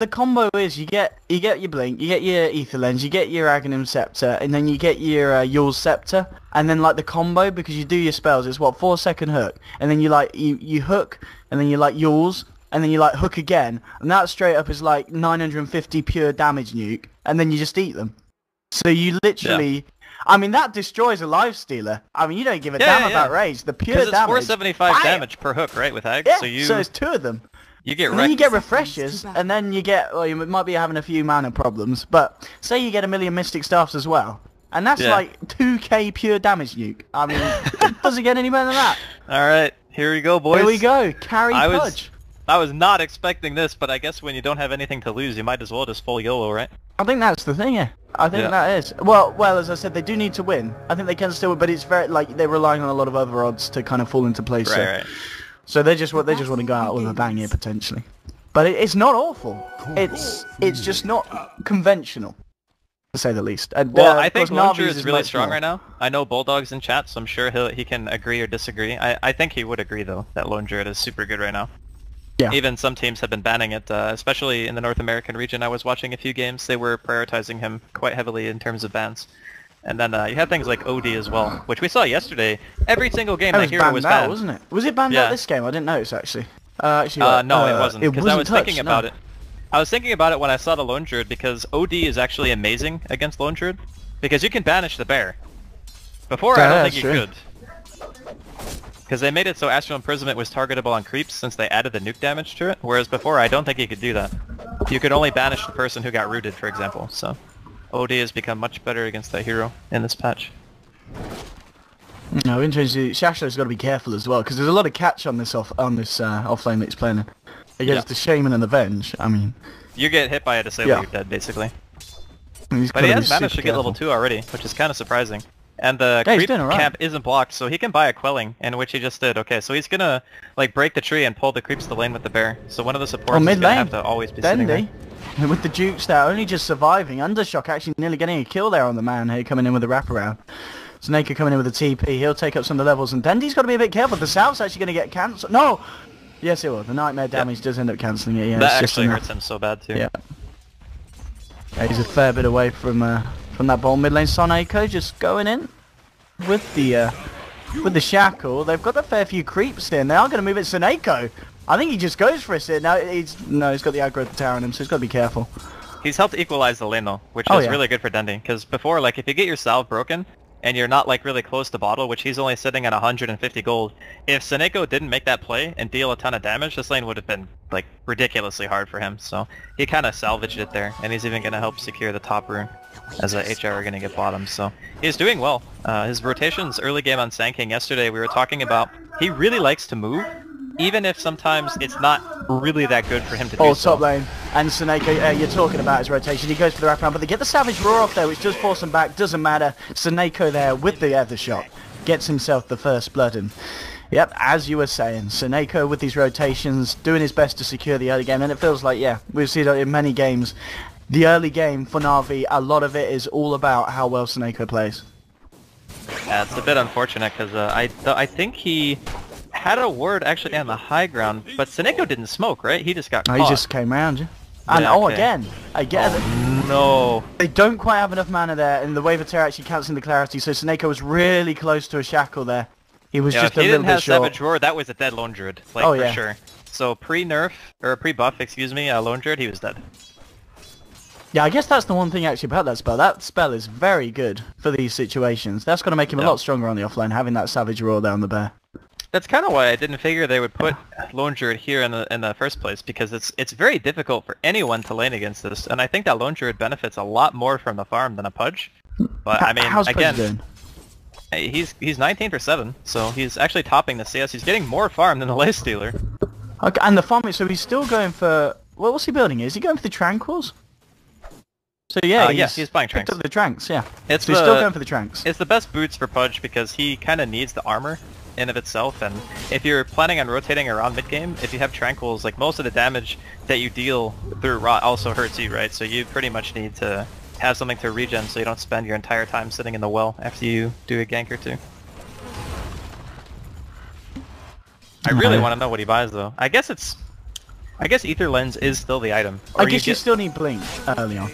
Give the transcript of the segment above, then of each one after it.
the combo is you get your Blink, you get your Ether Lens, you get your Aghanim Scepter, and then you get your Yule's Scepter, and then like the combo, because you do your spells, it's what, 4-second hook, and then you like you hook, and then you like Yule's, and then you like hook again, and that straight up is like 950 pure damage nuke, and then you just eat them. So you literally. Yeah. I mean, that destroys a Lifestealer. I mean, you don't give a damn about Raise. The pure damage... Because it's 475 damage per hook, right, with Ag? Yeah, so it's 2 of them. You get and then you get refreshes, and then you get... Well, you might be having a few mana problems, but say you get a million Mystic Staffs as well, and that's like 2k pure damage nuke. I mean, it doesn't get any better than that. Alright, here we go, boys. Here we go. Carry Pudge. I was not expecting this, but I guess when you don't have anything to lose, you might as well just full YOLO, right? I think that's the thing, yeah. I think that is. Well, as I said, they do need to win. I think they can still win, but it's very, like, they're relying on a lot of other odds to kind of fall into place. Right. So they just want to go out with a bang here, potentially. But it's not awful. It's just not conventional, to say the least. And, well, I think Longer is really strong right now. I know Bulldog's in chat, so I'm sure he can agree or disagree. I think he would agree, though, that Lone Druid is super good right now. Yeah. Even some teams have been banning it, especially in the North American region. I was watching a few games. They were prioritizing him quite heavily in terms of bans. And then you had things like OD as well, which we saw yesterday. Every single game that hero was banned. Wasn't it? Was it banned out this game? I didn't notice, actually. No, it wasn't, because I was thinking about it. I was thinking about it when I saw the Lone Druid, because OD is actually amazing against Lone Druid, because you can banish the bear. Before, I don't think you could. Because they made it so Astral Imprisonment was targetable on creeps since they added the nuke damage to it, whereas before I don't think you could do that. You could only banish the person who got rooted, for example, so OD has become much better against that hero in this patch. No, interesting. Shashlo's got to be careful as well, because there's a lot of catch on this offlane that he's playing against the Shaman and the Venge. I mean... You get hit by a Disabler, you're dead, basically. But he has managed to get level 2 already, which is kind of surprising. And the creep camp isn't blocked, so he can buy a quelling, and which he just did. Okay, so he's gonna like break the tree and pull the creeps to the lane with the bear. So one of the supports is gonna have to always be sitting there. And with the Dukes there, only just surviving. Undershock actually nearly getting a kill there on the man here, coming in with a wraparound. Snake coming in with a TP. He'll take up some of the levels, and Dendy's got to be a bit careful. The South's actually going to get cancelled. No! Yes, it will. The Nightmare damage does end up cancelling it. Yeah, that actually hurts him so bad too. Yeah. He's a fair bit away from that ball mid lane. Soneko just going in with the shackle. They've got a fair few creeps in. They are going to move it. Soneko, I think he just goes for it here. He's got the aggro tower on him, so he's got to be careful. He's helped equalize the lane though, which is really good for Dendy. Because before, like, if you get your salve broken and you're not like really close to bottle, which he's only sitting at 150 gold, if Soneko didn't make that play and deal a ton of damage, this lane would have been like ridiculously hard for him. So he kind of salvaged it there, and he's even going to help secure the top rune as HR are going to get bottom. So he's doing well. His rotations early game on Sand King yesterday, we were talking about, he really likes to move, even if sometimes it's not really that good for him to do so. Top lane. And Soneko, you're talking about his rotation. He goes for the wraparound, but they get the Savage Roar off there, which does force him back. Doesn't matter. Soneko there with the other shot gets himself the first blood. And yep, as you were saying, Soneko with these rotations, doing his best to secure the early game. And it feels like, we've seen it in many games. The early game for Na'Vi, a lot of it is all about how well Soneko plays. Yeah, it's a bit unfortunate because I think he had a word actually on the high ground, but Soneko didn't smoke, right? He just got caught. He just came around you. And again, no. They don't quite have enough mana there, and the Wave of Terror actually cancelling the clarity, so Soneko was really close to a shackle there. He was just a little bit short. If he didn't have Savage Roar, that was a dead Lone Druid, like for sure. So pre-nerf, or pre-buff, excuse me, Lone Druid, he was dead. Yeah, I guess that's the one thing actually about that spell. That spell is very good for these situations. That's going to make him a lot stronger on the offlane, having that Savage Roar there on the bear. That's kind of why I didn't figure they would put Lone Druid here in the first place, because it's very difficult for anyone to lane against this, and I think that Lone Druid benefits a lot more from the farm than a Pudge. But I mean, how's again, doing? He's 19 for 7, so he's actually topping the CS. He's getting more farm than the Lifestealer. Okay, and the farm, so he's still going for... What's he building? Is he going for the Tranquils? So he's buying Tranks. Picked up the Tranks, yeah. So he's still going for the Tranks. It's the best boots for Pudge because he kind of needs the armor in of itself, and if you're planning on rotating around mid-game, if you have Tranquils, like most of the damage that you deal through Rot also hurts you, right? So you pretty much need to have something to regen so you don't spend your entire time sitting in the well after you do a gank or two. I really want to know what he buys though. I guess it's I guess Ether Lens is still the item. I guess you still need Blink early on.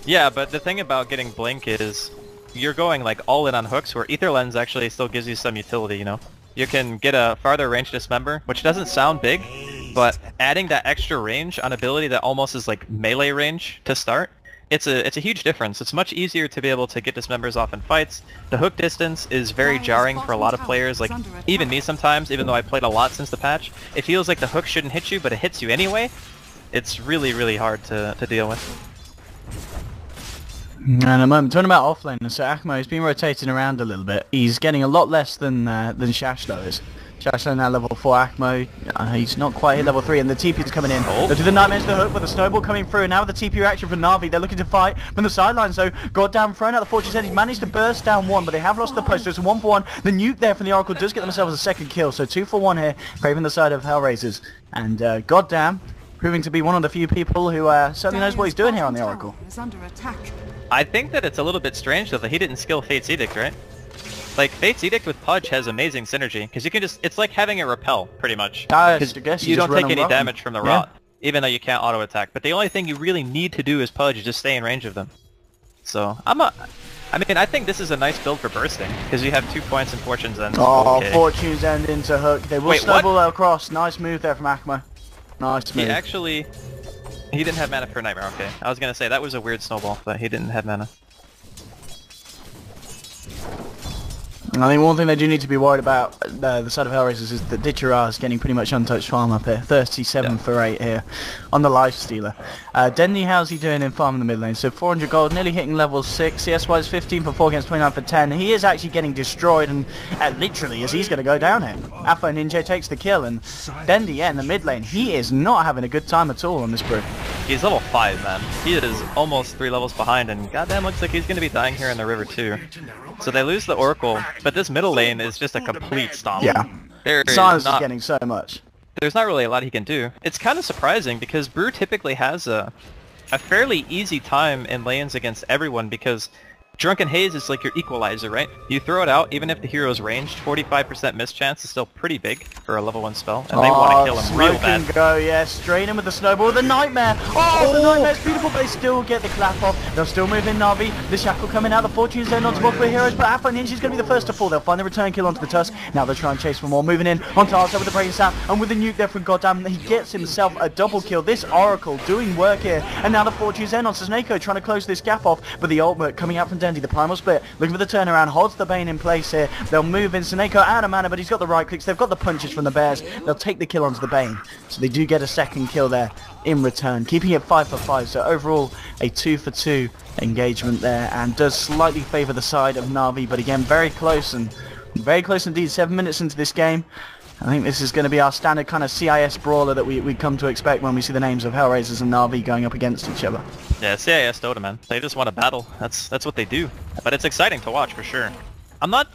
Yeah, but the thing about getting Blink is you're going like all in on hooks, where Ether Lens actually still gives you some utility, you know? You can get a farther range dismember, which doesn't sound big, but adding that extra range on ability that almost is like melee range to start, it's a huge difference. It's much easier to be able to get dismembers off in fights. The hook distance is very jarring for a lot of players, like even me sometimes, even though I played a lot since the patch. It feels like the hook shouldn't hit you, but it hits you anyway. It's really, really hard to deal with. And a moment, talking about offlane, so Akmo has been rotating around a little bit. He's getting a lot less than Shashlo is. Shashlo now level 4, Akmo, he's not quite hit level 3, and the TP is coming in. They'll do the Nightmares to the hook with a snowball coming through, and now with the TP reaction from Na'Vi, they're looking to fight from the sidelines, so goddamn thrown out the Fortune's End. He's managed to burst down one, but they have lost the post, so it's a 1-for-1. The nuke there from the Oracle does get themselves a second kill, so 2-for-1 here, craving the side of HellRaisers. And goddamn, proving to be one of the few people who certainly knows what he's doing here on the Oracle. I think that it's a little bit strange though that he didn't skill Fate's Edict, right? Like, Fate's Edict with Pudge has amazing synergy, because you can just, it's like having a repel, pretty much. Because you don't take any damage from the rot, even though you can't auto-attack. But the only thing you really need to do as Pudge is just stay in range of them. So, I mean, I think this is a nice build for bursting, because you have 2 points in Fortune's End. Oh, okay. Fortune's End into hook. They will snowball across. Nice move there from Akmo. Nice move. He didn't have mana for Nightmare, okay. I was gonna say, that was a weird snowball, but he didn't have mana. I think one thing they do need to be worried about, the side of HellRaisers, is that Ditchara is getting pretty much untouched farm up here. 37 for 8 here on the Lifestealer. Dendy, how's he doing in farm in the mid lane? So 400 gold, nearly hitting level 6. CS-wise 15 for 4 against 29 for 10. He is actually getting destroyed, and literally as he's going to go down here. Alpha Ninja takes the kill, and Dendy, in the mid lane, he is not having a good time at all on this brew. He's level 5, man. He is almost 3 levels behind, and goddamn looks like he's going to be dying here in the river too. So they lose the Oracle, but this middle lane is just a complete stomp. Yeah. Silence is getting so much. There's not really a lot he can do. It's kind of surprising because Brew typically has a fairly easy time in lanes against everyone because Drunken Haze is like your equalizer, right? You throw it out, even if the hero's ranged, 45% miss chance is still pretty big for a level 1 spell, and they want to kill him real bad. Go, yeah, straight in with the snowball, the Nightmare! The Nightmare's beautiful, but they still get the clap off. They'll still move in Na'Vi, the Shackle coming out, the Fortune's End onto multiple heroes, but Alpha Ninja's going to be the first to fall. They'll find the return kill onto the Tusk. Now they'll try and chase for more, moving in onto Arthur with the Brain Sap, and with the nuke there from Goddamn, he gets himself a double kill. This Oracle doing work here, and now the Fortune's End on Snako trying to close this gap off, but the ultimate coming out from Dendy, the Primal Split. Looking for the turnaround, holds the Bane in place here. They'll move in. Snako out of mana, but he's got the right clicks. They've got the punches from the Bears. They'll take the kill onto the Bane. So they do get a second kill there in return, keeping it 5 for 5. So overall, a 2 for 2 engagement there, and does slightly favour the side of Na'Vi, but again, very close indeed. 7 minutes into this game. I think this is going to be our standard kind of CIS brawler that we come to expect when we see the names of HellRaisers and Na'Vi going up against each other. Yeah, CIS Dota, man. They just want to battle. That's what they do. But it's exciting to watch for sure. I'm not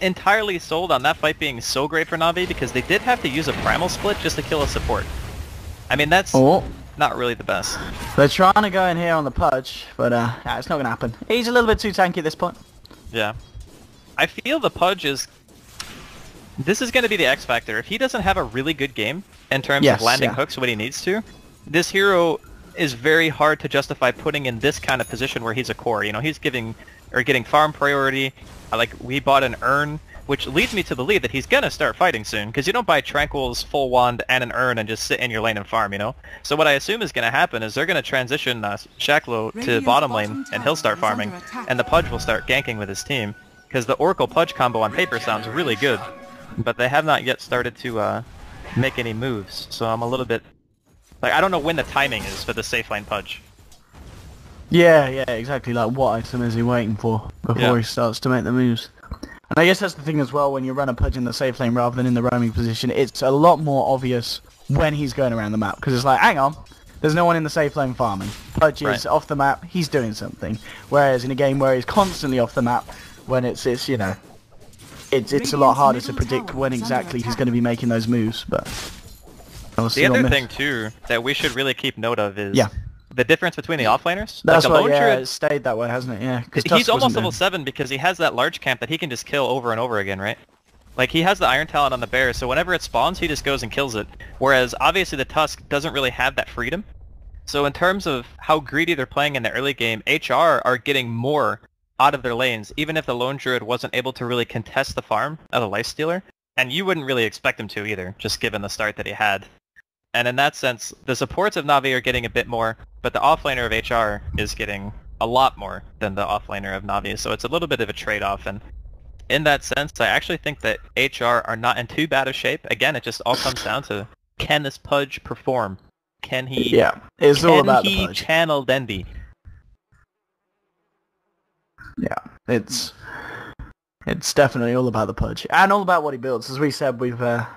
entirely sold on that fight being so great for Na'Vi because they did have to use a Primal Split just to kill a support. I mean, that's not really the best. They're trying to go in here on the Pudge, but it's not going to happen. He's a little bit too tanky at this point. Yeah. I feel the Pudge is... This is going to be the X factor. If he doesn't have a really good game in terms of landing hooks when he needs to, this hero is very hard to justify putting in this kind of position where he's a core. You know, he's getting farm priority. Like, we bought an Urn, which leads me to believe that he's going to start fighting soon, because you don't buy Tranquil's full wand and an Urn and just sit in your lane and farm, you know? So what I assume is going to happen is they're going to transition Shacklo to bottom lane, and he'll start farming, and the Pudge will start ganking with his team, because the Oracle-Pudge combo on paper sounds really good. But they have not yet started to make any moves, so I'm a little bit... Like, I don't know when the timing is for the safe lane Pudge. Yeah, exactly. Like, what item is he waiting for before he starts to make the moves? And I guess that's the thing as well, when you run a Pudge in the safe lane rather than in the roaming position, it's a lot more obvious when he's going around the map, because it's like, hang on, there's no one in the safe lane farming. Pudge is off the map, he's doing something. Whereas in a game where he's constantly off the map, when it's you know... It's a lot harder to predict when exactly he's going to be making those moves, but... The other thing, too, that we should really keep note of is the difference between the offlaners. That's like why, it's stayed that way, hasn't it? Yeah. He's almost level 7 because he has that large camp that he can just kill over and over again, right? Like, he has the Iron Talent on the bear, so whenever it spawns, he just goes and kills it. Whereas, obviously, the Tusk doesn't really have that freedom. So in terms of how greedy they're playing in the early game, HR are getting more out of their lanes, even if the Lone Druid wasn't able to really contest the farm of the Lifestealer. And you wouldn't really expect him to either, just given the start that he had. And in that sense, the supports of Na'Vi are getting a bit more, but the offlaner of HR is getting a lot more than the offlaner of Na'Vi, so it's a little bit of a trade-off. And in that sense, I actually think that HR are not in too bad of shape. Again, it just all comes down to, can this Pudge perform? Can he? Yeah, it's all about the Pudge. Channel Dendi? Yeah, it's definitely all about the Pudge and all about what he builds. As we said, we've we're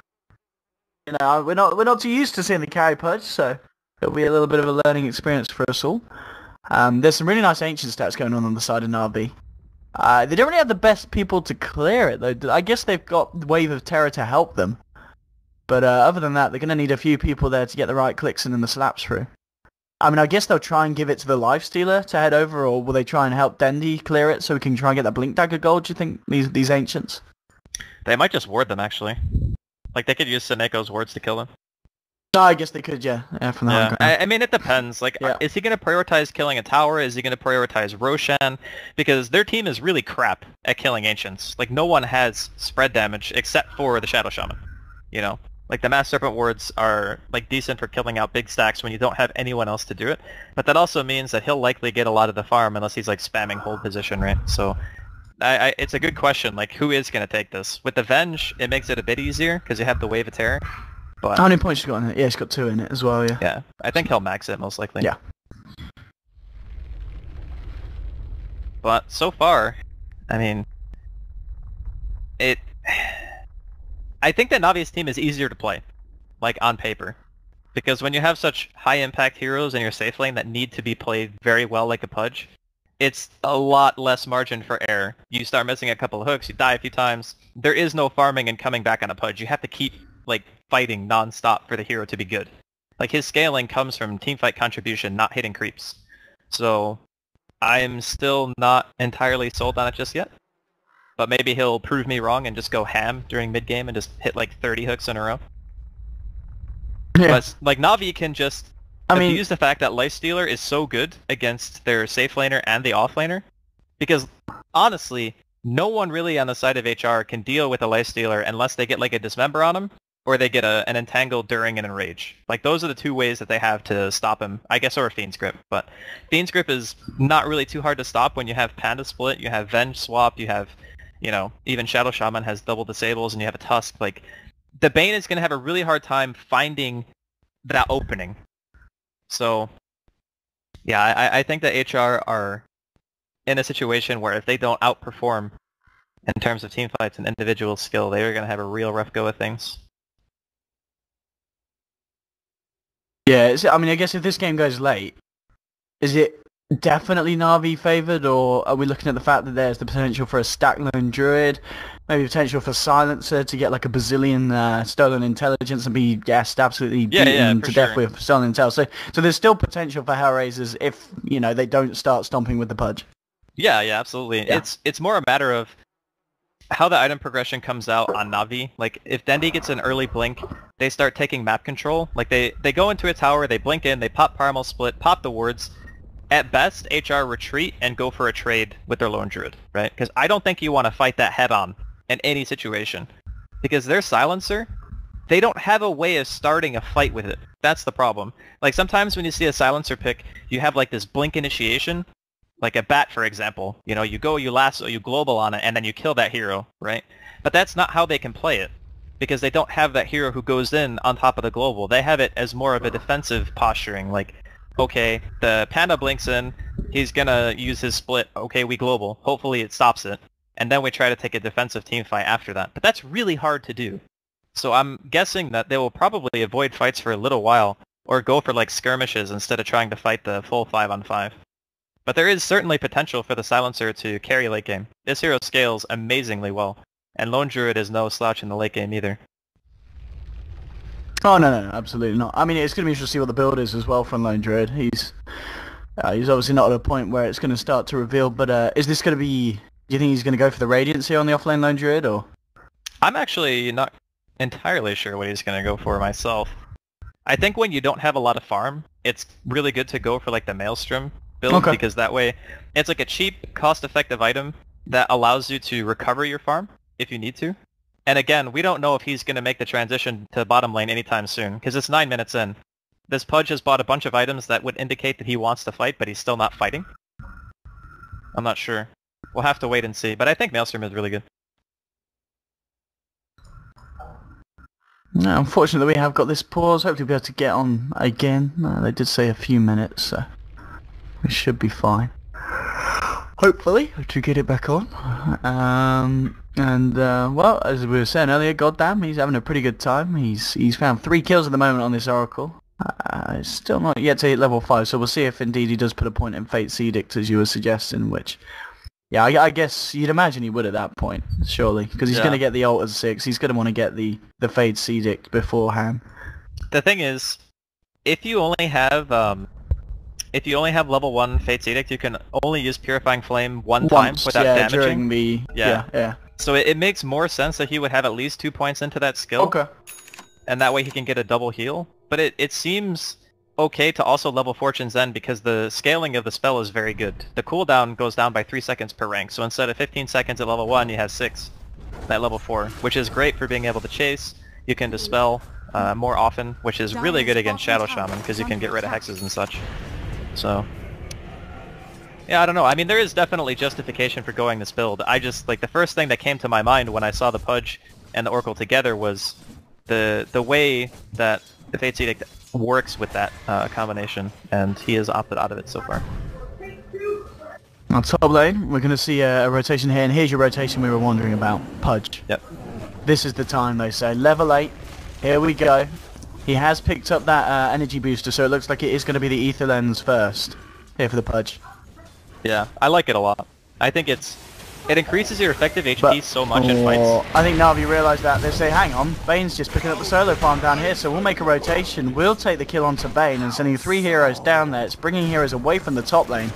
not too used to seeing the carry Pudge, so it'll be a little bit of a learning experience for us all. There's some really nice ancient stats going on the side of Na'Vi. They don't really have the best people to clear it though. I guess they've got Wave of Terror to help them. But other than that, they're going to need a few people there to get the right clicks in and the slaps through. I mean, I guess they'll try and give it to the Lifestealer to head over, or will they try and help Dendi clear it so we can try and get that Blink Dagger gold, do you think, these Ancients? They might just ward them, actually. Like, they could use Seneco's wards to kill them. No, I guess they could, yeah. From the high ground. I mean, it depends. Like, is he going to prioritize killing a tower? Is he going to prioritize Roshan? Because their team is really crap at killing Ancients. Like, no one has spread damage except for the Shadow Shaman, you know? Like, the Mass Serpent wards are, like, decent for killing out big stacks when you don't have anyone else to do it. But that also means that he'll likely get a lot of the farm unless he's, like, spamming hold position, right? So, it's a good question. Like, who is going to take this? With the Venge, it makes it a bit easier, because you have the Wave of Terror. But, how many points you got in it? Yeah, it's got 2 in it as well, yeah. Yeah, I think he'll max it, most likely. Yeah. But, so far, I mean, I think that Navi's team is easier to play, like, on paper. Because when you have such high-impact heroes in your safe lane that need to be played very well like a Pudge, it's a lot less margin for error. You start missing a couple of hooks, you die a few times. There is no farming and coming back on a Pudge. You have to keep, like, fighting non-stop for the hero to be good. Like, his scaling comes from teamfight contribution, not hitting creeps. So, I'm still not entirely sold on it just yet. But maybe he'll prove me wrong and just go ham during mid-game and just hit like 30 hooks in a row. Yeah. But, like, Na'Vi can just abuse the fact that Lifestealer is so good against their safe laner and the offlaner. Because, honestly, no one really on the side of HR can deal with a Lifestealer unless they get, like, a Dismember on him, or they get an Entangle during an Enrage. Like, those are the two ways that they have to stop him. I guess, or a Fiend's Grip. But Fiend's Grip is not really too hard to stop when you have Panda Split, you have Venge Swap, you have... You know, even Shadow Shaman has double disables and you have a Tusk. Like, the Bane is going to have a really hard time finding that opening. So, yeah, I think that HR are in a situation where if they don't outperform in terms of team fights and individual skill, they are going to have a real rough go of things. Yeah, I mean, I guess if this game goes late, is it definitely Na'Vi favoured, or are we looking at the fact that there's the potential for a stack lone druid, maybe potential for Silencer to get like a bazillion stolen intelligence and be gassed absolutely beaten to death with stolen intel? So there's still potential for HellRaisers if, you know, they don't start stomping with the Pudge. Yeah, absolutely. Yeah. It's more a matter of how the item progression comes out on Na'Vi. Like, if Dendi gets an early blink, they start taking map control. Like, they go into a tower, they blink in, they pop Primal Split, pop the wards. At best, HR retreat and go for a trade with their Lone Druid, right? Because I don't think you want to fight that head-on in any situation. Because their Silencer, they don't have a way of starting a fight with it. That's the problem. Like, sometimes when you see a Silencer pick, you have, like, this blink initiation. Like a bat, for example. You know, you go, you lasso, you global on it, and then you kill that hero, right? But that's not how they can play it. Because they don't have that hero who goes in on top of the global. They have it as more of a defensive posturing, like... Okay, the Panda blinks in, he's gonna use his split, okay, we global, hopefully it stops it, and then we try to take a defensive team fight after that. But that's really hard to do. So I'm guessing that they will probably avoid fights for a little while, or go for like skirmishes instead of trying to fight the full 5-on-5. But there is certainly potential for the Silencer to carry late game. This hero scales amazingly well, and Lone Druid is no slouch in the late game either. Oh, no, absolutely not. I mean, it's going to be interesting to see what the build is as well from Lone Druid. He's obviously not at a point where it's going to start to reveal, but is this going to be... Do you think he's going to go for the Radiance here on the offlane Lone Druid, or...? I'm actually not entirely sure what he's going to go for myself. I think when you don't have a lot of farm, it's really good to go for like the Maelstrom build, because that way it's like a cheap, cost-effective item that allows you to recover your farm if you need to. And again, we don't know if he's going to make the transition to bottom lane anytime soon, because it's 9 minutes in. This Pudge has bought a bunch of items that would indicate that he wants to fight, but he's still not fighting. I'm not sure. We'll have to wait and see, but I think Maelstrom is really good. No, unfortunately we have got this pause. Hopefully we'll be able to get on again. They did say a few minutes, so we should be fine. Hopefully to get it back on. Well, as we were saying earlier, goddamn, he's having a pretty good time. He's found 3 kills at the moment on this Oracle. Still not yet to hit level 5, so we'll see if indeed he does put a point in Fate's Edict as you were suggesting, which... Yeah, I guess you'd imagine he would at that point, surely, because he's going to get the ult at 6. He's going to want to get the Fate's Edict beforehand. The thing is, if you only have level 1 Fate's Edict, you can only use Purifying Flame once without damaging. During the So it makes more sense that he would have at least 2 points into that skill. Okay. And that way he can get a double heal. But it seems okay to also level Fortune's End because the scaling of the spell is very good. The cooldown goes down by 3 seconds per rank, so instead of 15 seconds at level 1, you have 6 at level 4, which is great for being able to chase. You can dispel more often, which is really good against Shadow Shaman because you can get rid of hexes and such. So, yeah, I don't know. I mean, there is definitely justification for going this build. I just, like, the first thing that came to my mind when I saw the Pudge and the Oracle together was the way that the Fate's Edict works with that combination, and he has opted out of it so far. On top lane, we're going to see a rotation here, and here's your rotation we were wondering about, Pudge. Yep. This is the time, they say. Level 8, here we go. He has picked up that energy booster, so it looks like it is going to be the Ether Lens first, here for the Pudge. Yeah, I like it a lot. I think it increases your effective HP so much in fights. I think Na'Vi realised that. They say, hang on, Bane's just picking up the solo farm down here, so we'll make a rotation. We'll take the kill onto Bane and sending 3 heroes down there. It's bringing heroes away from the top lane.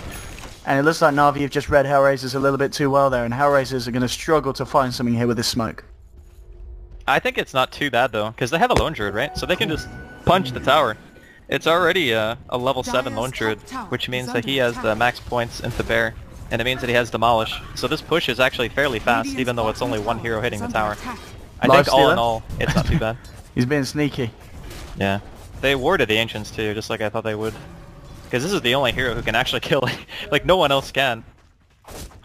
And it looks like Na'Vi have just read HellRaisers a little bit too well there, and HellRaisers are going to struggle to find something here with this smoke. I think it's not too bad though, because they have a Lone Druid, right? So they can just punch the tower. It's already a level 7 Lone Druid, which means that he has the max points into Bear. And it means that he has Demolish. So this push is actually fairly fast, even though it's only 1 hero hitting the tower. I think all in all, it's not too bad. He's being sneaky. Yeah. They warded the Ancients too, just like I thought they would. Because this is the only hero who can actually kill it. Like, no one else can.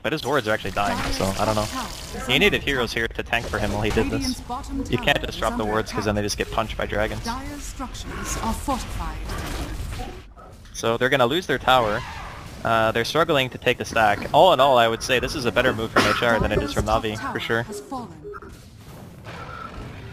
But his wards are actually dying, so I don't know. He needed heroes here to tank for him while he did this. You can't just drop the wards because then they just get punched by dragons. So they're going to lose their tower. They're struggling to take the stack. All in all, I would say this is a better move from HR than it is from Na'Vi, for sure.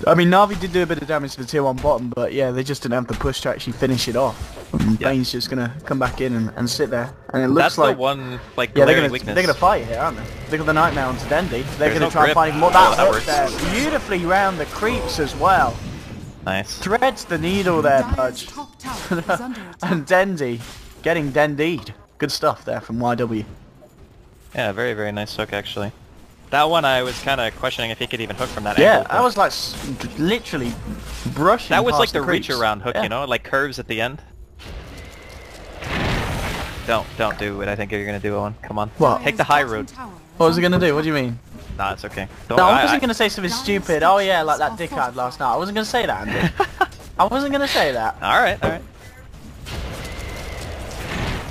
I mean, Na'Vi did do a bit of damage to the tier 1 bottom, but yeah, they just didn't have the push to actually finish it off. And Bane's just going to come back in and sit there. And it looks that's like... the one, like, yeah, weakness. They're going to fight here, aren't they? Look at the Nightmare onto Dendi. They're going to try and find even more. That works there. Beautifully round the creeps as well. Nice. Threads the needle there, Pudge. And Dendi getting Dendied. Good stuff there from YW. Yeah, very, very nice hook, actually. That one I was kind of questioning if he could even hook from that angle. Yeah, I was like literally brushing that was past like the creeps. reach around hook, you know? Like curves at the end. Don't do it. I think you're going to do one. Come on. What? Take the high road. What was it going to do? What do you mean? Nah, it's okay. No, I wasn't going to say something stupid. Oh yeah, like that dick I had last night. I wasn't going to say that, Andy. I wasn't going to say that. Alright, alright.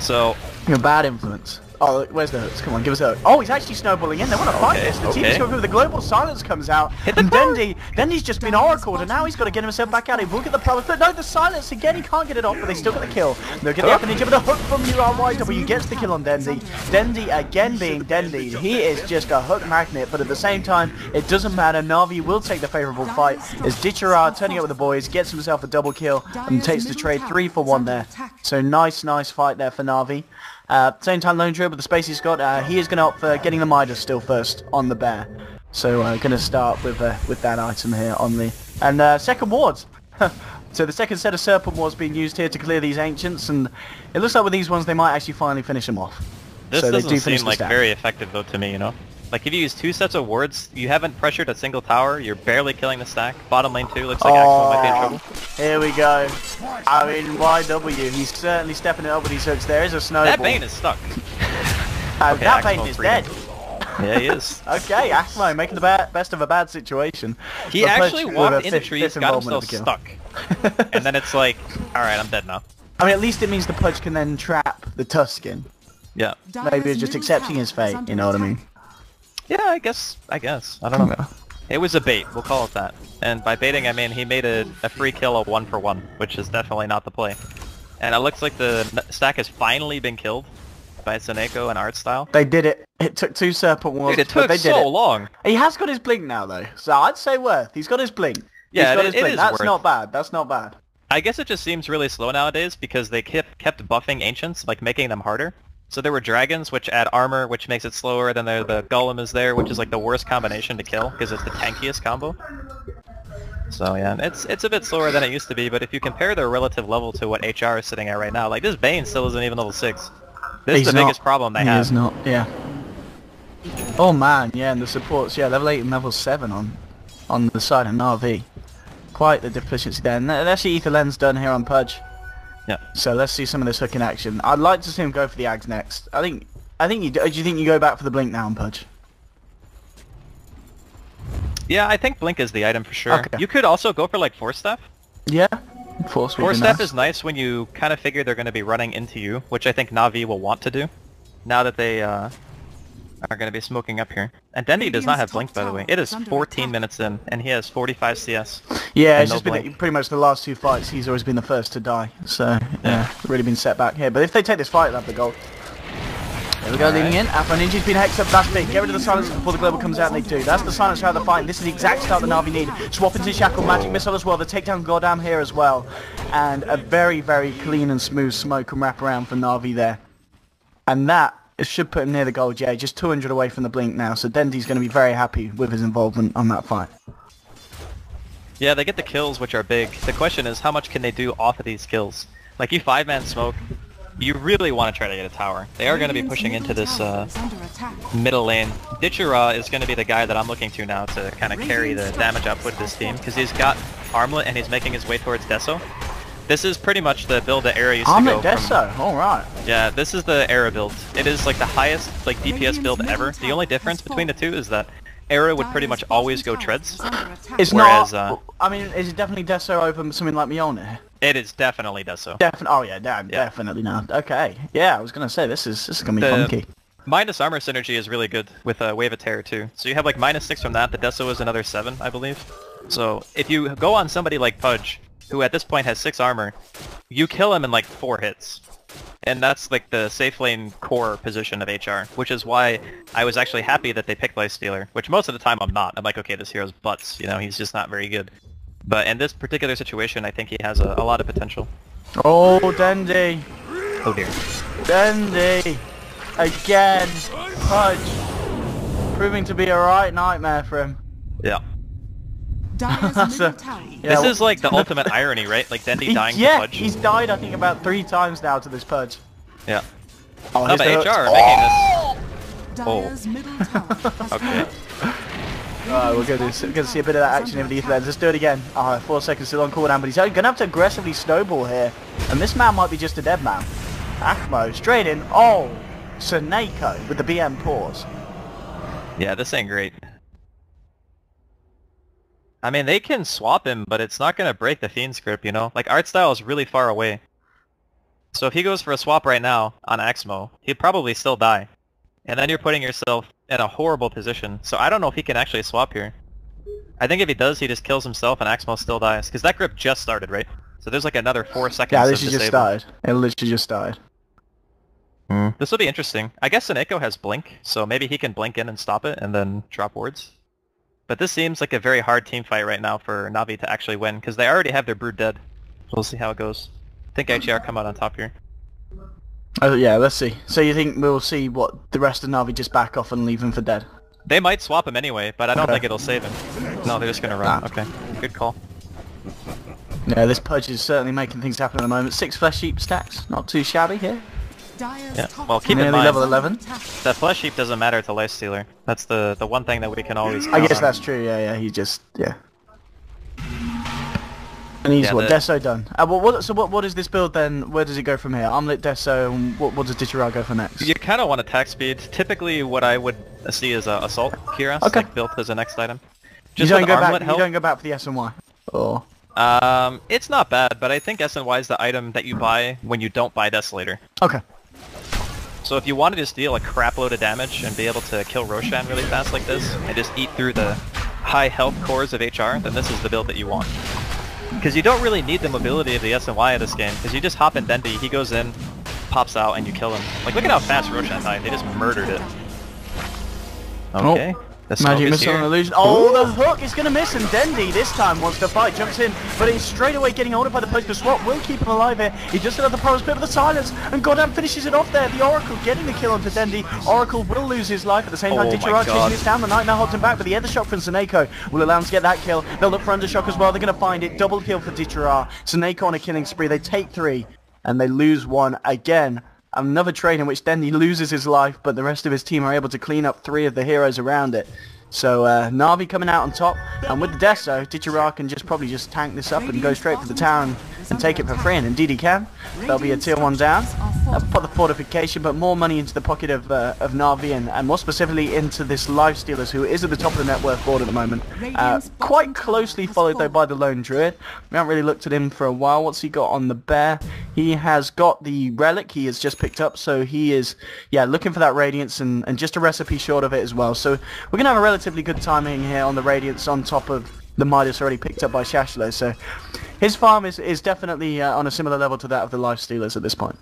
So... You're a bad influence. Oh, where's the hooks? Come on, give us a hook. Oh, he's actually snowballing in. They want to fight this. The team's going with the global silence comes out. And Dendi's just been oracled, and now he's got to get himself back out. He will get the problem. No, the silence again. He can't get it off, but they still get the kill. They'll get the up and but the hook from YW gets the kill on Dendi. Dendi again being Dendi. He is just a hook magnet, but at the same time, it doesn't matter. Na'Vi will take the favourable fight as Ditchara turning up with the boys, gets himself a double kill, and takes the trade 3 for 1 there. So nice fight there for Na'Vi. Same time Lone Druid with the space he's got, he is going to opt for getting the Midas still first on the bear. So going to start with that item here on the... And second wards. So the second set of Serpent wards being used here to clear these Ancients, and it looks like with these ones they might actually finally finish them off. This so doesn't they do seem like very very effective though to me, you know? Like if you use 2 sets of wards, you haven't pressured a single tower, you're barely killing the stack. Bottom lane 2 looks like Axel might be in trouble. Here we go. I mean, YW, he's certainly stepping it up with these hooks. There is a snowball. That Bane is stuck. Okay, that Bane is dead. Yeah, he is. Okay, Axmo making the best of a bad situation. He actually walked into trees, got himself stuck. And then it's like, alright, I'm dead now. I mean, at least it means the Pudge can then trap the Tusken. Yeah. Maybe it's just accepting his fate, you know what I mean? Yeah, I guess. I don't know. It was a bait, we'll call it that. And by baiting, I mean he made a free kill of 1-for-1, which is definitely not the play. And it looks like the stack has finally been killed by Seneko and Artstyle. They did it. It took 2 Serpent Wars, Dude, it took but they did so it. long. He has got his blink now, though. So I'd say worth. He's got his blink. Yeah, it is That's worth. not bad. That's not bad. I guess it just seems really slow nowadays because they kept buffing Ancients, like making them harder. So there were Dragons, which add armor, which makes it slower. Then the Golem is there, which is like the worst combination to kill because it's the tankiest combo. So yeah, it's a bit slower than it used to be, but if you compare their relative level to what HR is sitting at right now, like this Bane still isn't even level 6. This is the biggest problem they have. He is not, yeah. Oh man, yeah, and the supports, yeah, level 8 and level 7 on the side of Na'Vi. Quite the deficiency there. And that's the Ether Lens done here on Pudge. Yeah. So let's see some of this hook in action. I'd like to see him go for the Ags next. Do you think you go back for the Blink now on Pudge? Yeah, I think Blink is the item for sure. Okay. You could also go for like Force Staff. Yeah. Force Staff is nice when you kind of figure they're going to be running into you, which I think Na'Vi will want to do, now that they are going to be smoking up here. And Dendi does not have Blink, by the way. It is 14 minutes in, and he has 45 CS. Yeah, it's just been pretty much the last 2 fights, he's always been the first to die. So, yeah, really been set back here. But if they take this fight, they'll have the gold. There we go, leaning in. Afro Ninja's been hexed up, that's big. Get rid of the silencer before the global comes out, and they do. That's the silencer out of the fight. This is the exact start that Na'Vi need. Swap into Shackle, Magic Missile as well. The takedown Goddamn here as well. And a very, very clean and smooth smoke and wrap around for Na'Vi there. And that should put him near the gold, yeah. Just 200 away from the Blink now. So Dendi's going to be very happy with his involvement on that fight. Yeah, they get the kills, which are big. The question is, how much can they do off of these kills? Like, you 5-man smoke, you really want to try to get a tower. They are going to be pushing into this middle lane. Ditchera is going to be the guy that I'm looking to now to kind of carry the damage output of this team, because he's got Armlet and he's making his way towards Deso. This is pretty much the build that Era used to go from. Deso, alright. Yeah, this is the Era build. It is like the highest like DPS build ever. The only difference between the two is that Era would pretty much always go treads. It's whereas, not. I mean, is it definitely Deso over something like Mjolnir? It is definitely Deso. Oh yeah, definitely not. Okay. Yeah, I was gonna say this is gonna be funky. Minus armor synergy is really good with Wave of Terror too. So you have like -6 from that. The Deso is another 7, I believe. So if you go on somebody like Pudge, who at this point has 6 armor, you kill him in like 4 hits. And that's like the safe lane core position of HR, which is why I was actually happy that they picked Lifestealer, which most of the time I'm not. I'm like, okay, this hero's butts, you know, he's just not very good. But in this particular situation, I think he has a lot of potential. Oh, Dendi. Oh dear. Dendi. Again. Pudge. Proving to be a right nightmare for him. Yeah. Yeah, this is like the ultimate irony, right? Like Dendi dying to Pudge. He's died I think about 3 times now to this Pudge. Yeah. Oh, no, but HR are making this... Oh. Okay. We're going to see a bit of that action in the Ether. Let's do it again. 4 seconds still on cooldown, but he's going to have to aggressively snowball here. And this man might be just a dead man. Akmo straight in. Oh, Seneko with the BM pause. Yeah, this ain't great. I mean, they can swap him, but it's not going to break the Fiend's grip, you know? Like, Artstyle is really far away. So if he goes for a swap right now on Axmo, he'd probably still die. And then you're putting yourself in a horrible position. So I don't know if he can actually swap here. I think if he does, he just kills himself and Axmo still dies. Because that grip just started, right? So there's like another 4 seconds Yeah, this just started. It literally just started. This will be interesting. I guess Seneko has Blink, so maybe he can blink in and stop it and then drop wards. But this seems like a very hard team fight right now for Na'Vi to actually win, because they already have their Brood dead. We'll see how it goes. I think HR come out on top here. Oh yeah, let's see. So you think we'll see what the rest of Na'Vi just back off and leave him for dead? They might swap him anyway, but I don't think it'll save him. No, they're just gonna run. Okay, good call. Yeah, this Pudge is certainly making things happen at the moment. 6 flesh sheep stacks, not too shabby here. Yeah, well, keep in Nearly mind, level 11. that Flesh Heap doesn't matter to Lifestealer. That's the one thing that we can always I count guess on. that's true, yeah, he just, yeah. And he's, Yeah, what, Deso done. So what is this build then? Where does it go from here? Armlet, Deso, and what does Ditchara go for next? You kind of want attack speed. Typically, what I would see is Assault Kira, like built as a next item. Just you don't go back. You don't go back for the S and Y. Or it's not bad, but I think S and Y is the item that you buy when you don't buy Desolator. Okay. So if you wanted to just deal a crap load of damage and be able to kill Roshan really fast like this, and just eat through the high health cores of HR, then this is the build that you want. Because you don't really need the mobility of the S and Y of this game, because you just hop in Dendi, he goes in, pops out, and you kill him. Like, look at how fast Roshan died. They just murdered it. Okay. Magic missile and illusion. Oh, the hook is going to miss, and Dendi this time wants to fight, jumps in, but he's straight away getting ordered by the post. The swap will keep him alive here. He just got the Pro's bit of the silence, and goddamn finishes it off there. The Oracle getting the kill onto Dendi. Oracle will lose his life at the same time. Ditchara chasing this down. The Night now holds him back, but the Shock from Seneko will allow him to get that kill. They'll look for Undershock as well. They're going to find it. Double kill for Ditchara. Seneko on a killing spree. They take 3, and they lose 1 again. Another trade in which Dendi loses his life, but the rest of his team are able to clean up 3 of the heroes around it. So Na'Vi coming out on top, and with the Deso, Ditchara can probably just tank this up and go straight for the tower and take it for free, and indeed he can. There'll be a tier 1 down. That'll put the fortification, but more money into the pocket of Na'Vi, and more specifically into this Lifestealers, who is at the top of the net worth board at the moment. Quite closely followed though by the Lone Druid. We haven't really looked at him for a while. What's he got on the bear? He has got the relic he has just picked up, so he is, looking for that Radiance and just a recipe short of it as well. So we're going to have a relatively good timing here on the Radiance on top of the Midas already picked up by Shashlo. So his farm is definitely on a similar level to that of the Lifestealers at this point.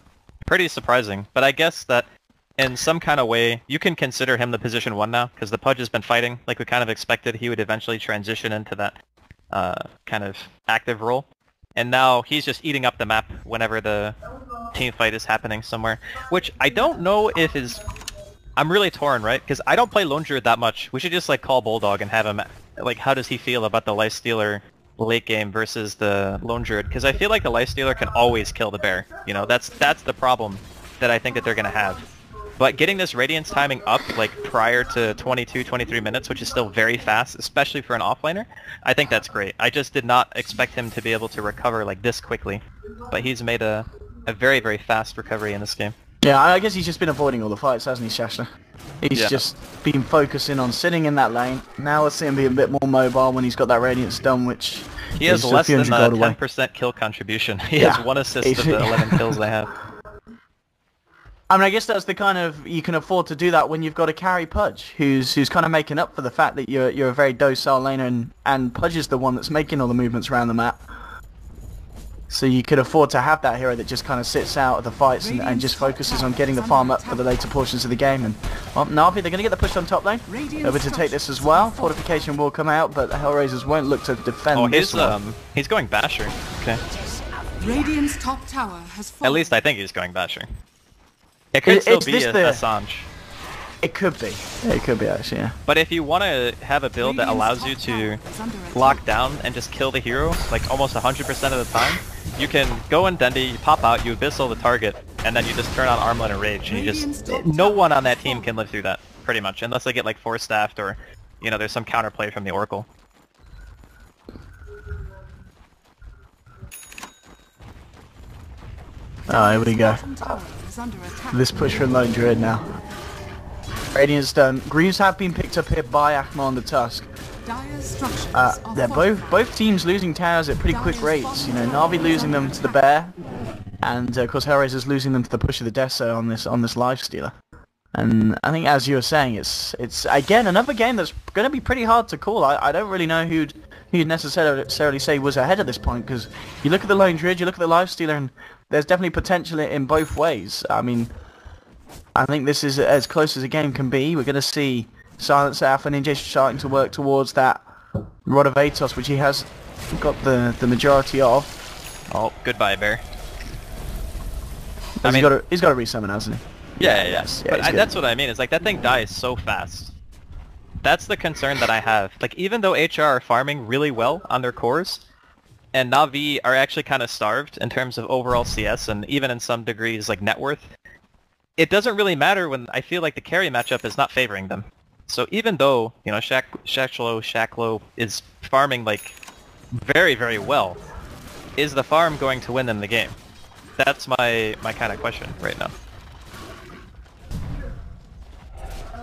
Pretty surprising, but I guess that in some kind of way you can consider him the position 1 now, because the Pudge has been fighting like we kind of expected he would eventually transition into that kind of active role. And now he's just eating up the map whenever the team fight is happening somewhere, which I don't know if is... I'm really torn, right? Because I don't play Lone Druid that much. We should just like call Bulldog and have him, like, how does he feel about the Lifestealer late game versus the Lone Druid? Because I feel like the Lifestealer can always kill the bear. You know, that's the problem that I think that they're going to have. But getting this Radiance timing up, like, prior to 22, 23 minutes, which is still very fast, especially for an offlaner, I think that's great. I just did not expect him to be able to recover, like, this quickly. But he's made a very, very fast recovery in this game. Yeah, I guess he's just been avoiding all the fights, hasn't he, Shashler? He's just been focusing on sitting in that lane. Now we'll see him be a bit more mobile when he's got that Radiance done, which... He has less than a 10% kill contribution. He has 1 assist of the 11 kills they have. I mean, I guess that's the kind of... You can afford to do that when you've got a carry Pudge, who's kind of making up for the fact that you're a very docile laner, and Pudge is the one that's making all the movements around the map. So you could afford to have that hero that just kind of sits out of the fights and just focuses on getting the farm up for the later portions of the game. And well, Na'Vi, they're going to get the push on top lane. Over to take this as well. Fortification will come out, but the HellRaisers won't look to defend this one. He's going Basher. Okay. Radiant's top tower has fallen. At least I think he's going Basher. It could still be Assange. It could be. It could be, actually, yeah. But if you want to have a build that allows you to lock down and just kill the hero, like almost 100% of the time, you can go in Dendi, you pop out, you abyssal the target, and then you just turn on Armlet and Rage, and you just... No one on that team can live through that, pretty much, unless they get like 4-staffed or, you know, there's some counterplay from the Oracle. Oh, here we go. This push from Lone Druid now. Radiant's done. Greaves have been picked up here by Akma on the Tusk. They're both teams losing towers at pretty quick rates. You know, Na'Vi losing them to the bear, and of course HellRaisers losing them to the push of the Deso on this Lifestealer. And I think, as you were saying, it's again another game that's going to be pretty hard to call. I don't really know who'd necessarily say was ahead at this point, because you look at the Lone Druid, you look at the Lifestealer, and there's definitely potential in both ways. I mean, I think this is as close as a game can be. We're going to see Silence Alpha Ninja starting to work towards that Rod of Atos, which he has got the majority of. Oh, goodbye, Bear. He's got to resummon, hasn't he? Yeah, yes. Yeah, but that's what I mean. It's like that thing dies so fast. That's the concern that I have. Like, even though HR are farming really well on their cores, and Na'Vi are actually kind of starved in terms of overall CS and even in some degrees like net worth, it doesn't really matter when I feel like the carry matchup is not favoring them. So even though, you know, Shaklo is farming like very, very well, is the farm going to win them the game? That's my kind of question right now.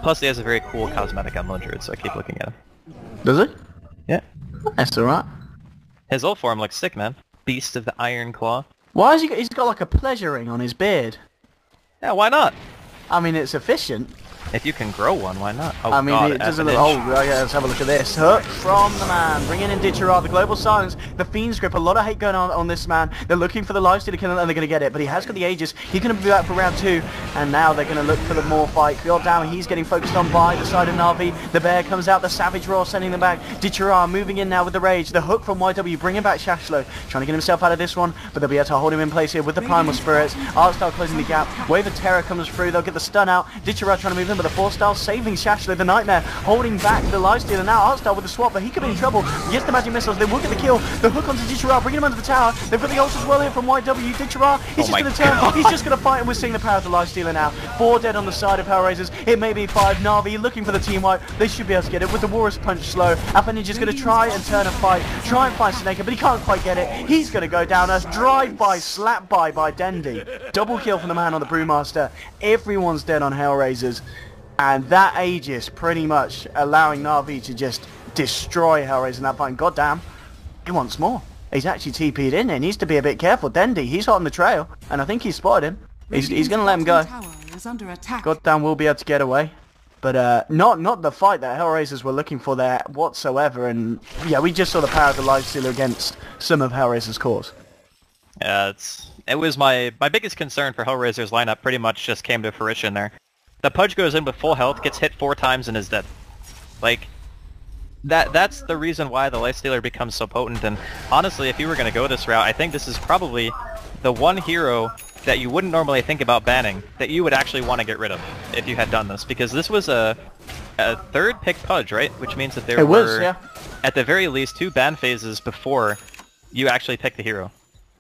Plus he has a very cool cosmetic on Lone Druid, so I keep looking at him. Does he? Yeah. That's alright. His ult form looks sick, man. Beast of the Iron Claw. Why has he's got like a pleasure ring on his beard? Yeah, why not? I mean, it's efficient. If you can grow one, why not? Oh, I mean, God, it doesn't look... Oh, yeah, let's have a look at this. Hook from the man. Bringing in Ditcherard, the Global Silence, the Fiend's Grip. A lot of hate going on this man. They're looking for the lifesteal to kill him, and they're going to get it. But he has got the Aegis. He's going to be back for round 2. And now they're going to look for the more fight. God damn, he's getting focused on by the side of Na'Vi. The Bear comes out. The Savage Roar sending them back. Ditcherard moving in now with the Rage. The Hook from YW bringing back Shashlo. Trying to get himself out of this one. But they'll be able to hold him in place here with the Primal Spirits. Artstar closing the gap. Wave of Terror comes through. They'll get the stun out. Ditcherard trying to move in, but the 4-star saving Shashlo, the Nightmare, holding back the lifesteal, and now Artstar with the swap, but he could be in trouble. Gets the magic missiles, they will get the kill. The hook onto Ditcherard, bringing him under the tower. They've got the ult as well here from YW. Ditcherard, he's just going to turn, he's just going to fight, and we're seeing the power of the lifestealer now. 4 dead on the side of HellRaisers. It may be 5. Na'Vi looking for the team wipe. They should be able to get it with the Walrus Punch slow. Alpha Ninja's going to try and turn a fight, try and find Snake, but he can't quite get it. He's going to go down. A drive-by, slap-by by Dendi. Double kill from the man on the Brewmaster. Everyone's dead on HellRaisers. And that Aegis pretty much allowing Na'Vi to just destroy HellRaisers in that fight. God damn, he wants more. He's actually TP'd in there. He needs to be a bit careful. Dendi, he's hot on the trail, and I think he's spotted him. He's going to let him go. God damn, we'll be able to get away. But not the fight that HellRaisers were looking for there whatsoever. And yeah, we just saw the power of the Lifestealer against some of HellRaisers' cores. Yeah, it was my biggest concern for HellRaisers' lineup pretty much just came to fruition there. The Pudge goes in with full health, gets hit 4 times, and is dead. Like, that's the reason why the Lifestealer becomes so potent, and honestly, if you were going to go this route, I think this is probably the one hero that you wouldn't normally think about banning, that you would actually want to get rid of if you had done this, because this was a 3rd pick Pudge, right? Which means that there were, at the very least, 2 ban phases before you actually pick the hero.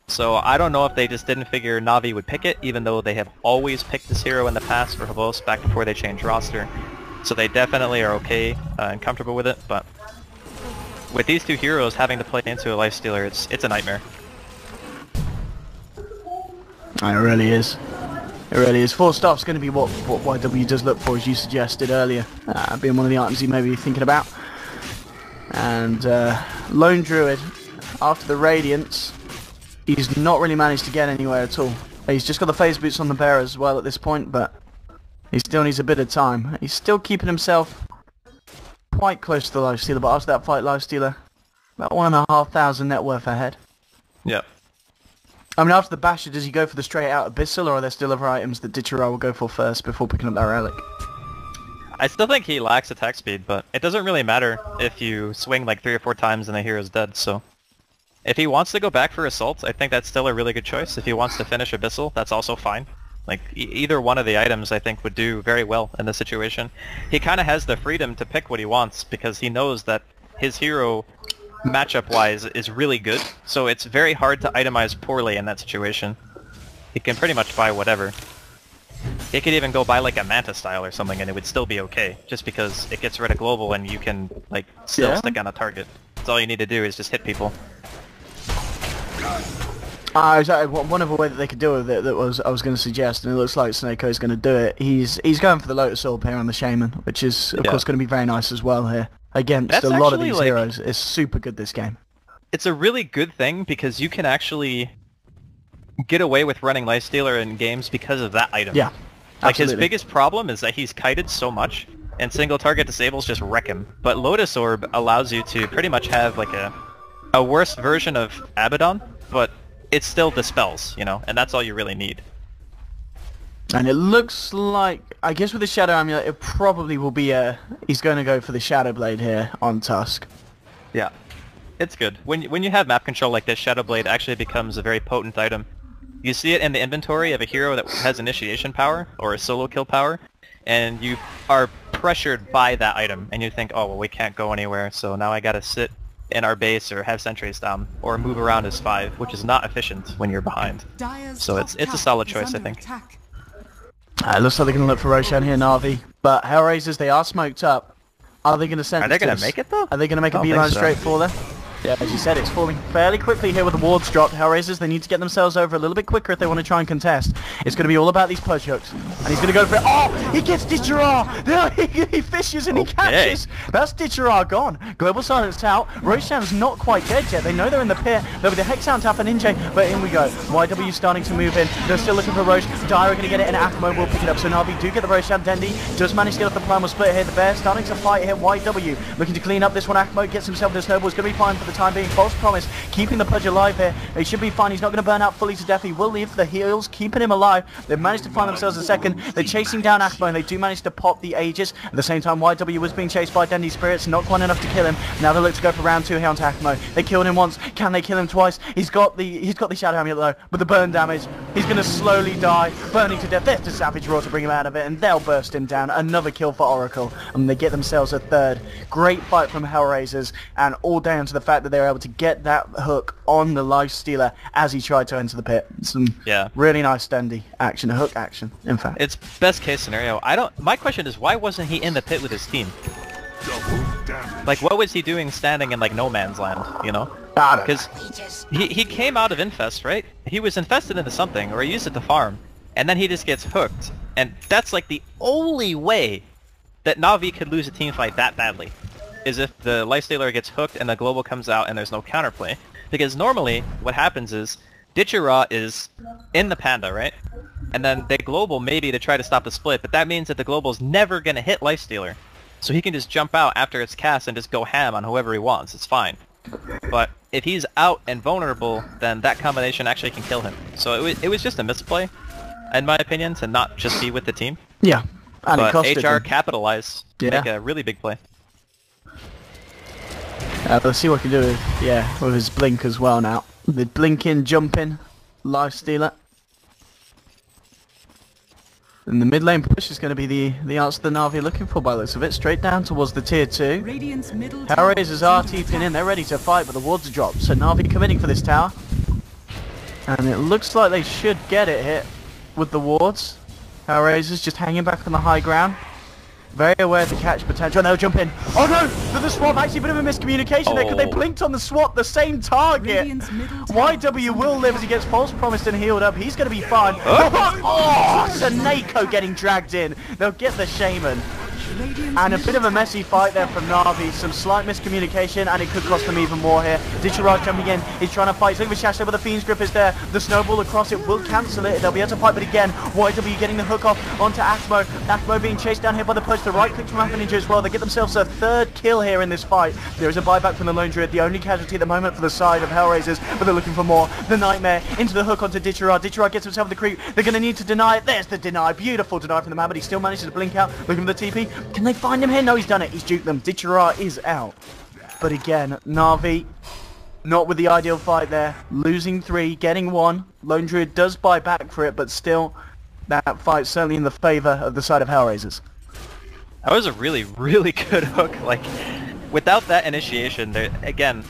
So I don't know if they just didn't figure Na'Vi would pick it, even though they have always picked this hero in the past for Havos back before they changed roster. So they definitely are okay and comfortable with it, but with these 2 heroes having to play into a Lifestealer, it's a nightmare. It really is. It really is. 4 stops going to be what YW does look for, as you suggested earlier, being one of the items he may be thinking about. And Lone Druid, after the Radiance, he's not really managed to get anywhere at all. He's just got the phase boots on the bear as well at this point, but he still needs a bit of time. He's still keeping himself quite close to the Lifestealer, but after that fight, Lifestealer, about 1,500 net worth ahead. Yep. I mean, after the Basher, does he go for the straight out Abyssal, or are there still other items that Ditcherard will go for first before picking up that relic? I still think he lacks attack speed, but it doesn't really matter if you swing like 3 or 4 times and the hero's dead, so... If he wants to go back for Assault, I think that's still a really good choice. If he wants to finish Abyssal, that's also fine. Like, either one of the items I think would do very well in this situation. He kind of has the freedom to pick what he wants, because he knows that his hero, matchup-wise, is really good, so it's very hard to itemize poorly in that situation. He can pretty much buy whatever. He could even go buy like a Manta style or something and it would still be okay, just because it gets rid of global and you can, like, still stick on a target. That's all you need to do is just hit people. Exactly. One other way that they could deal with it that I was going to suggest, and it looks like Snakeo's going to do it. He's going for the Lotus Orb here on the Shaman, which is of course going to be very nice as well here against a lot of these heroes. It's super good this game. It's a really good thing because you can actually get away with running Lifestealer in games because of that item. Yeah, like his biggest problem is that he's kited so much, and single target disables just wreck him. But Lotus Orb allows you to pretty much have like a worse version of Abaddon, but it still dispels, you know, and that's all you really need. And it looks like, I guess with the Shadow Amulet, it probably will be he's going to go for the Shadow Blade here on Tusk. Yeah, it's good. When you have map control like this, Shadow Blade actually becomes a very potent item. You see it in the inventory of a hero that has initiation power, or a solo kill power, and you are pressured by that item, and you think, oh, well, we can't go anywhere, so now I gotta sit in our base or have sentries down or move around as 5, which is not efficient when you're behind. So it's a solid choice, I think. It looks like they're going to look for Roshan here, Na'Vi. But HellRaisers, they are smoked up. Are they going to send? Are they going to make it though? Are they going to make a beeline straight for them? Yeah, as you said, it's falling fairly quickly here with the wards dropped. HellRaisers, they need to get themselves over a little bit quicker if they want to try and contest. It's going to be all about these pudge hooks. And he's going to go for it. Oh, he gets Ditchara! No, he fishes and he catches. That's Ditchara gone. Global Silence out. Roshan's not quite dead yet. They know they're in the pit. They'll be the Hex out tap and Ninja, but in we go. YW starting to move in. They're still looking for Rosh. Dyra going to get it, and Akmo will pick it up. So Na'Vi do get the Roshan. Dendi does manage to get off the primal split here. The Bear starting to fight here. YW looking to clean up this one. Akmo gets himself this snowball. It's going to be fine for the time being. False promise, keeping the Pudge alive here. He should be fine. He's not going to burn out fully to death. He will leave the heals, keeping him alive. They've managed to find themselves a second. They're chasing down Akmo, and they do manage to pop the Aegis. At the same time, YW was being chased by Dendi's spirits. Not quite enough to kill him. Now they look to go for round 2 here onto Akmo. They killed him once. Can they kill him twice? He's got the Shadow Amulet though, but the burn damage. He's going to slowly die, burning to death. There's the Savage Roar to bring him out of it, and they'll burst him down. Another kill for Oracle, and they get themselves a third. Great fight from HellRaisers, and all down to the fact that they were able to get that hook on the Lifestealer as he tried to enter the pit. Some really nice Dendi action, hook action, in fact. It's best case scenario. My question is, why wasn't he in the pit with his team? Like, what was he doing standing in, like, no man's land, you know? Because he came out of Infest, right? He was infested into something, or he used it to farm, and then he just gets hooked. And that's, like, the only way that Na'Vi could lose a team fight that badly, is if the Lifestealer gets hooked and the global comes out and there's no counterplay. Because normally, what happens is, Ditchara is in the Panda, right? And then they global maybe to try to stop the split, but that means that the global's never going to hit Lifestealer. So he can just jump out after it's cast and just go ham on whoever he wants. It's fine. But if he's out and vulnerable, then that combination actually can kill him. So it was just a misplay, in my opinion, to not just be with the team. Yeah. And but it costed HR them. capitalized to make a really big play. Let's see what he can do with his blink as well now. The blinking, jumping, Lifestealer. And the mid lane push is going to be the answer the Na'Vi are looking for by the looks of it. Straight down towards the tier 2. HellRaisers are TPing in, they're ready to fight, but the wards are dropped. So Na'Vi committing for this tower. And it looks like they should get it hit with the wards. HellRaisers just hanging back on the high ground. Very aware of the catch potential, and they'll jump in. Oh no! The swap, actually a bit of a miscommunication there, because they blinked on the swap, the same target. YW will live as he gets false promised and healed up. He's going to be fine. Oh, Saneko getting dragged in. They'll get the Shaman. And a bit of a messy fight there from Na'Vi. Some slight miscommunication, and it could cost them even more here. Ditchara jumping in. He's trying to fight. He's looking for Shash, but the Fiend's Grip is there. The snowball across it will cancel it. They'll be able to fight, but again, YW getting the hook off onto Akmo. Akmo being chased down here by the push. The right click from Alpha Ninja as well. They get themselves a third kill here in this fight. There is a buyback from the Lone Druid, the only casualty at the moment for the side of HellRaisers, but they're looking for more. The Nightmare into the hook onto Ditchara. Ditchara gets himself the creep. They're going to need to deny it. There's the deny. Beautiful deny from the man, but he still manages to blink out. Looking for the TP. Can they find him here? No, he's done it. He's juked them. Ditchara is out. But again, Na'Vi, not with the ideal fight there. Losing 3, getting 1. Lone Druid does buy back for it, but still, that fight's certainly in the favour of the side of HellRaisers. That was a really, really good hook. Like, without that initiation, there, again,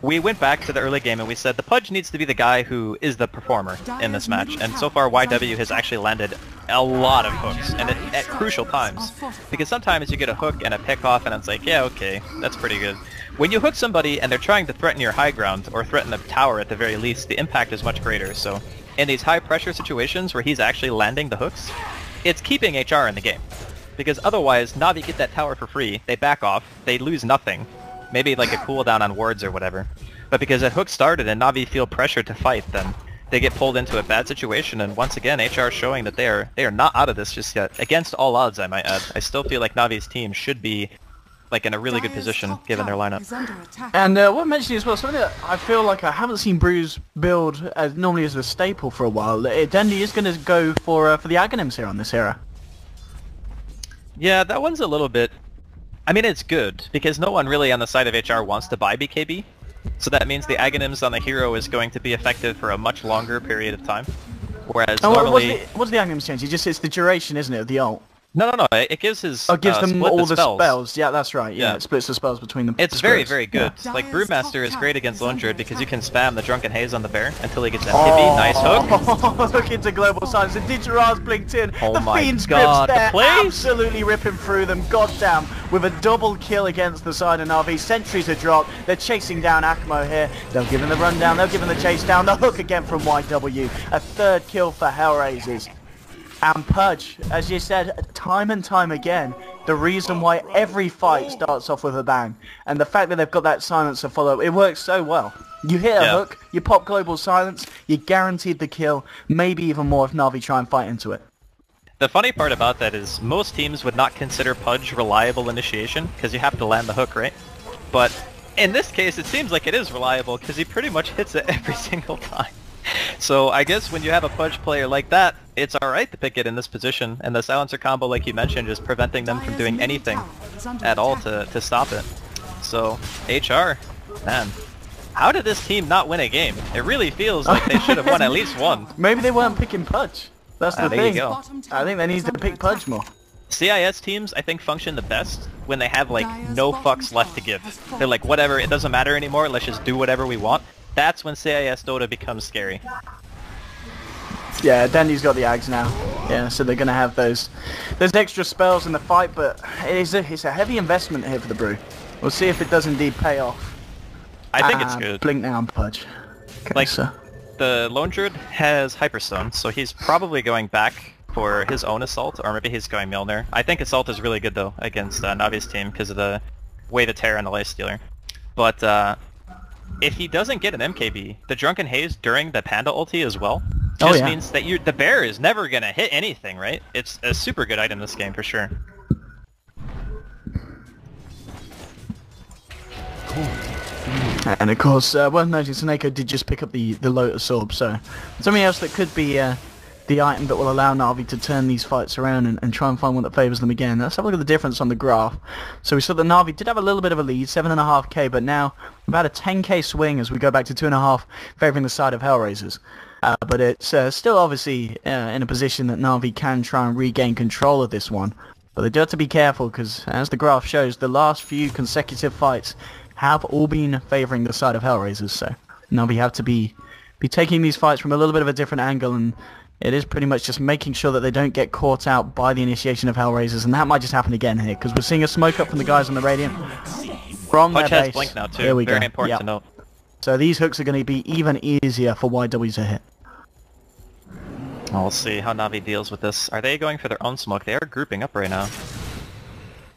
we went back to the early game and we said the Pudge needs to be the guy who is the performer in this match. And so far, YW has actually landed a lot of hooks, and at crucial times. Because sometimes you get a hook and a pick off and it's like, yeah, okay, that's pretty good. When you hook somebody and they're trying to threaten your high ground, or threaten the tower at the very least, the impact is much greater. So in these high pressure situations where he's actually landing the hooks, it's keeping HR in the game. Because otherwise, Na'Vi get that tower for free, they back off, they lose nothing. Maybe like a cooldown on wards or whatever. But because that hook started and Na'Vi feel pressured to fight, then they get pulled into a bad situation, and once again, HR is showing that they are not out of this just yet. Against all odds, I might add. I still feel like Navi's team should be like in a really good position given their lineup. And what I'm mentioning as well, something that I feel like I haven't seen Bruise build as normally as a staple for a while. Dendi is going to go for the Aghanims here on this era. Yeah, that one's a little bit... I mean, it's good, because no one really on the side of HR wants to buy BKB. So that means the Aghanims on the hero is going to be effective for a much longer period of time. Whereas normally... What's the Aghanims change? It's the duration, isn't it, of the ult? No. It gives his. Oh, it gives them split all the the spells. Yeah, that's right. Yeah, it splits the spells between them. It's very, very good. Yeah. Like, Brewmaster is great against Lone Druid because you can spam the Drunken Haze on the bear until he gets MKB. Nice hook. Look into Global Silence. The Digirar's blinked in. Oh the my Fiend's God, Grip's there, the plays! absolutely ripping through them. Goddamn, with a double kill against the side of Na'Vi. Sentries are dropped. They're chasing down Akmo here. They'll give him the rundown. They'll give him the chase down. The hook again from YW. A third kill for HellRaisers. And Pudge, as you said, time and time again, the reason why every fight starts off with a bang. And the fact that they've got that silence to follow, it works so well. You hit a hook, you pop Global Silence, you're guaranteed the kill, maybe even more if Na'Vi try and fight into it. The funny part about that is most teams would not consider Pudge reliable initiation, because you have to land the hook, right? But in this case, it seems like it is reliable, because he pretty much hits it every single time. So I guess when you have a Pudge player like that, it's alright to pick it in this position, and the silencer combo, like you mentioned, is preventing them from doing anything at all to stop it. So, HR, man, how did this team not win a game? It really feels like they should have won at least one. Maybe they weren't picking Pudge. That's the thing. You go. I think they need to pick Pudge more. CIS teams, I think, function the best when they have, like, no fucks left to give. They're like, whatever, it doesn't matter anymore, let's just do whatever we want. That's when CIS Dota becomes scary. Yeah, Dandy's got the Ags now. Yeah, so they're going to have those extra spells in the fight, but it's a heavy investment here for the Brew. We'll see if it does indeed pay off. I think it's good. Blink now and Pudge. Okay, like, the Lone Druid has Hyperstone, so he's probably going back for his own Assault, or maybe he's going Mjolnir. I think Assault is really good, though, against Navi's team because of the way to tear on the Lifestealer. But, if he doesn't get an MKB, the Drunken Haze during the Panda ulti as well just means that the bear is never going to hit anything, right? It's a super good item this game for sure. Cool. And of course, worth noting, Seneko did just pick up the Lotus Orb, so something else that could be the item that will allow Na'Vi to turn these fights around and try and find one that favours them again. Let's have a look at the difference on the graph. So we saw that Na'Vi did have a little bit of a lead, 7.5k, but now about a 10k swing as we go back to 2.5, favouring the side of HellRaisers. But it's still obviously in a position that Na'Vi can try and regain control of this one. But they do have to be careful because, as the graph shows, the last few consecutive fights have all been favouring the side of HellRaisers. So Na'Vi have to be taking these fights from a little bit of a different angle, and it is pretty much just making sure that they don't get caught out by the initiation of HellRaisers, and that might just happen again here, because we're seeing a smoke up from the guys on the Radiant. From their Pudge base. has Blink now too, Here we very go. important to note. So these hooks are going to be even easier for YW to hit. We'll see how Na'Vi deals with this. Are they going for their own smoke? They are grouping up right now.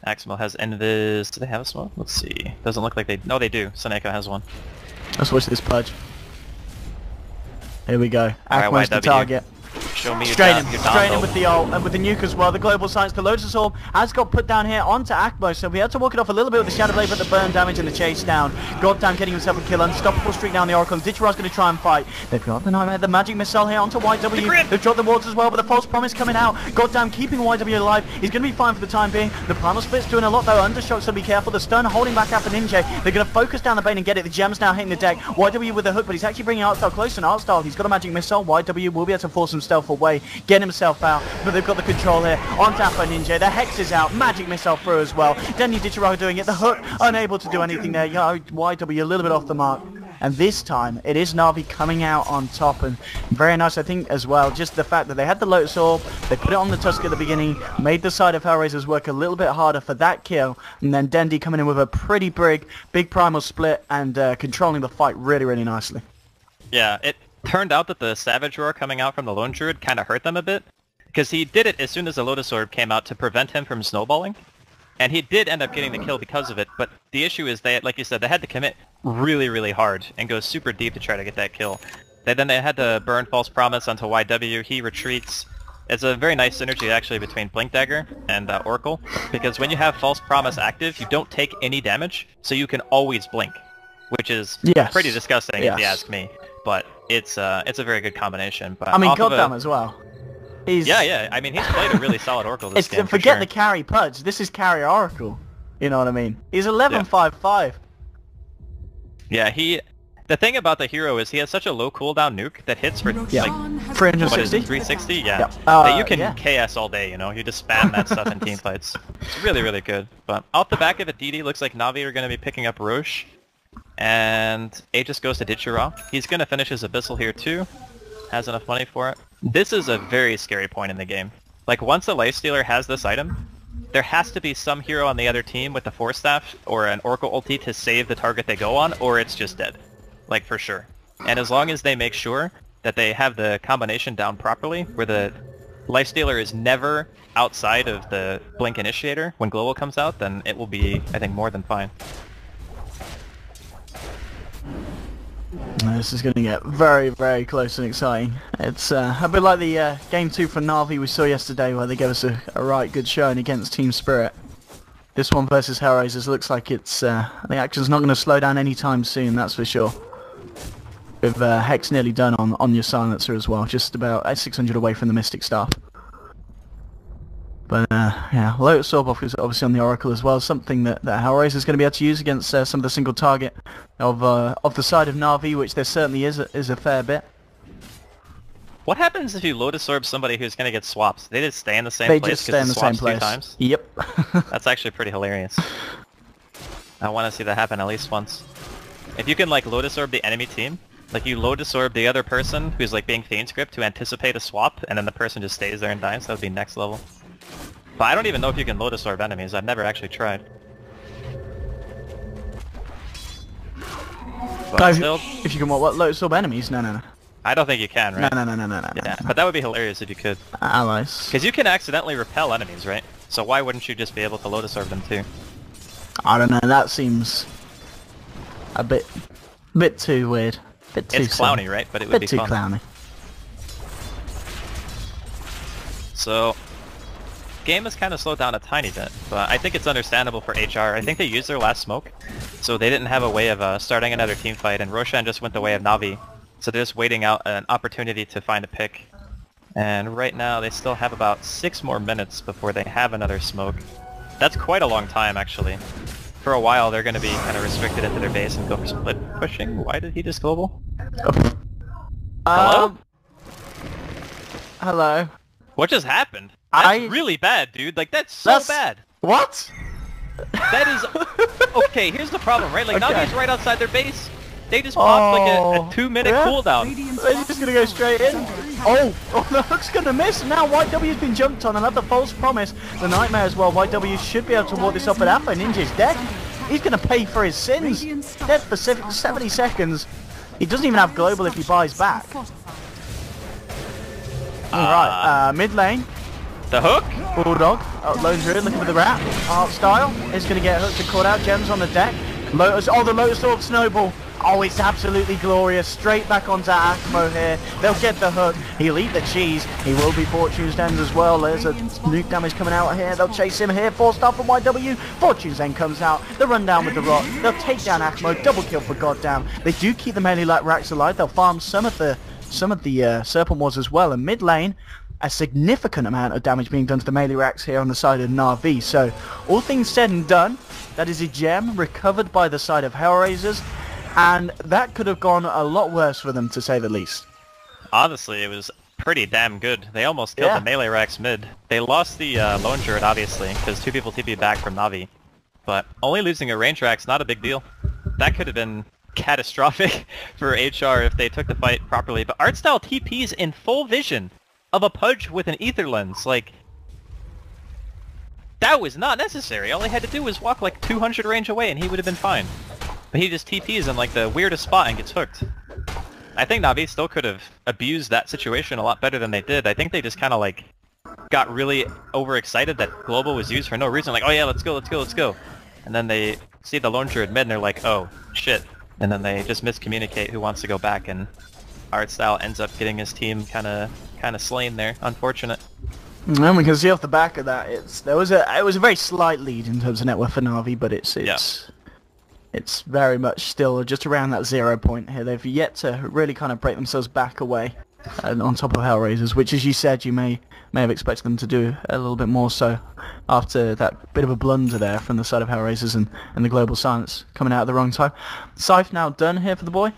Axmo has Invis. Do they have a smoke? Let's see. Doesn't look like they... No, they do. Seneko has one. Let's watch this Pudge. Here we go. Akmo's the target. Show me Straight in with the ult and with the nuke as well. The global science, the Lotus Orb has got put down here onto Akmo, so we had to walk it off a little bit with the Shadow Blade, but the burn damage and the chase down. Goddamn getting himself a kill. Unstoppable streak down the Oracle. Ditcherar's going to try and fight. They've got the Nightmare, the Magic Missile here onto YW. They've dropped the wards as well, but the False Promise coming out. Goddamn keeping YW alive. He's going to be fine for the time being. The Primal Split's doing a lot though. Undershock's so be careful. The stun holding back Alpha Ninja. They're going to focus down the bane and get it. The gem's now hitting the deck. YW with the hook, but he's actually bringing Artstyle close, and Artstyle, he's got a Magic Missile. YW will be able to force himself away, get himself out, but they've got the control here on Alpha Ninja. The Hex is out, Magic Missile through as well. Denny Ditchiraga doing it, the hook unable to do anything there. YW a little bit off the mark. And this time, it is Na'Vi coming out on top, and very nice, I think, as well. Just the fact that they had the Lotus Orb, they put it on the Tusk at the beginning, made the side of HellRaisers work a little bit harder for that kill, and then Dendy coming in with a pretty big Primal Split and controlling the fight really, really nicely. Yeah, it turned out that the Savage Roar coming out from the Lone Druid kind of hurt them a bit, because he did it as soon as the Lotus Orb came out to prevent him from snowballing. And he did end up getting the kill because of it, but the issue is they, like you said, they had to commit really, really hard and go super deep to try to get that kill. Then they had to burn False Promise onto YW, he retreats. It's a very nice synergy actually between Blink Dagger and Oracle, because when you have False Promise active, you don't take any damage, so you can always blink, which is pretty disgusting if you ask me. But it's a very good combination. But I mean, Goddamn as well. Yeah, I mean, he's played a really solid Oracle this game, forget the carry Pudge, this is carry Oracle. You know what I mean? He's 11.55. Yeah, The thing about the hero is he has such a low cooldown nuke that hits for like 360. 360, yeah. Yep. That you can KS all day, you know. You just spam that stuff in teamfights. It's really, really good. But off the back of it, DD looks like Na'Vi are going to be picking up Roche, and Aegis goes to Dichira. He's going to finish his Abyssal here too. Has enough money for it. This is a very scary point in the game. Like once a Lifestealer has this item, there has to be some hero on the other team with the Force Staff or an Oracle ulti to save the target they go on, or it's just dead. Like for sure. And as long as they make sure that they have the combination down properly, where the Lifestealer is never outside of the Blink Initiator when Global comes out, then it will be, I think, more than fine. This is going to get very, very close and exciting. It's a bit like the Game 2 for Na'Vi we saw yesterday, where they gave us a right good showing against Team Spirit. This one versus HellRaisers looks like it's the action's not going to slow down anytime soon, that's for sure. With Hex nearly done on your Silencer as well, just about 600 away from the Mystic Staff. But yeah, Lotus Orb is obviously on the Oracle as well, something that HellRaisers is going to be able to use against some of the single target of the side of Na'Vi, which there certainly is a fair bit. What happens if you Lotus Orb somebody who's going to get swapped? They just stay in the same place? They just stay in the same place. 2 times? Yep. That's actually pretty hilarious. I want to see that happen at least once. If you can like Lotus Orb the enemy team, like you Lotus Orb the other person who's like being Fiend Script to anticipate a swap, and then the person just stays there and dies, that would be next level. But I don't even know if you can Lotus Orb enemies, I've never actually tried. But still, if you can what Lotus Orb enemies? No. I don't think you can, right? No. Yeah, but that would be hilarious if you could. Allies. Because you can accidentally repel enemies, right? So why wouldn't you just be able to Lotus Orb them too? I don't know, that seems a bit too weird. Bit too it's clowny, right? But it would be fun. Bit too clowny. So, game has kind of slowed down a tiny bit, but I think it's understandable for HR. I think they used their last smoke, so they didn't have a way of starting another team fight, and Roshan just went the way of Na'Vi. So they're just waiting out an opportunity to find a pick. And right now they still have about 6 more minutes before they have another smoke. That's quite a long time, actually. For a while they're going to be kind of restricted into their base and go for split pushing. Why did he just global? Hello? Hello. What just happened? That's really bad, dude. Like, that's so bad. What? That is... Okay, here's the problem, right? Like, Navi's right outside their base. They just popped like a 2-minute cooldown. They're just gonna go straight in. Oh, the hook's gonna miss. Now White W's been jumped on. Another false promise. The Nightmare as well. White W should be able to ward this up at Alpha. Ninja's dead. He's gonna pay for his sins. Dead for 70 seconds. He doesn't even have global if he buys back. Alright, mid lane. The hook? Bulldog. Lone Druid looking for the rat. Art style. Is gonna get hooked and caught out. Gems on the deck. Lotus. Oh, the Lotus Orb snowball. Oh, it's absolutely glorious. Straight back onto Akmo here. They'll get the hook. He'll eat the cheese. He will be Fortune's End as well. There's a nuke damage coming out here. They'll chase him here. 4-star from YW. Fortune's End comes out. They'll run down with the rock. They'll take down Akmo. Double kill for Goddamn. They do keep the melee like racks alive. They'll farm some of the Serpent Wards as well. And mid lane, a significant amount of damage being done to the melee racks here on the side of Na'Vi. So, all things said and done, that is a gem recovered by the side of HellRaisers. And that could have gone a lot worse for them, to say the least. Honestly, it was pretty damn good. They almost killed the melee racks mid. They lost the Lone Druid, obviously, because 2 people TP back from Na'Vi. But only losing a range rack's not a big deal. That could have been catastrophic for HR if they took the fight properly. But Artstyle TP's in full vision of a Pudge with an Ether Lens. Like, that was not necessary. All he had to do was walk like 200 range away and he would have been fine. But he just TPs in like the weirdest spot and gets hooked. I think Na'Vi still could have abused that situation a lot better than they did. I think they just kind of like got really overexcited that Global was used for no reason. Like, oh yeah, let's go. And then they see the Lone Druid mid and they're like, oh, shit. And then they just miscommunicate who wants to go back, and Artstyle ends up getting his team kind of slain there. Unfortunate. And we can see off the back of that, it was a very slight lead in terms of net worth for Na'Vi, but it's very much still just around that 0 point here. They've yet to really kind of break themselves back away on top of HellRaisers, which, as you said, you may have expected them to do a little bit more so. after that bit of a blunder there from the side of HellRaisers and the Global Silence coming out at the wrong time. Scythe now done here for the boy.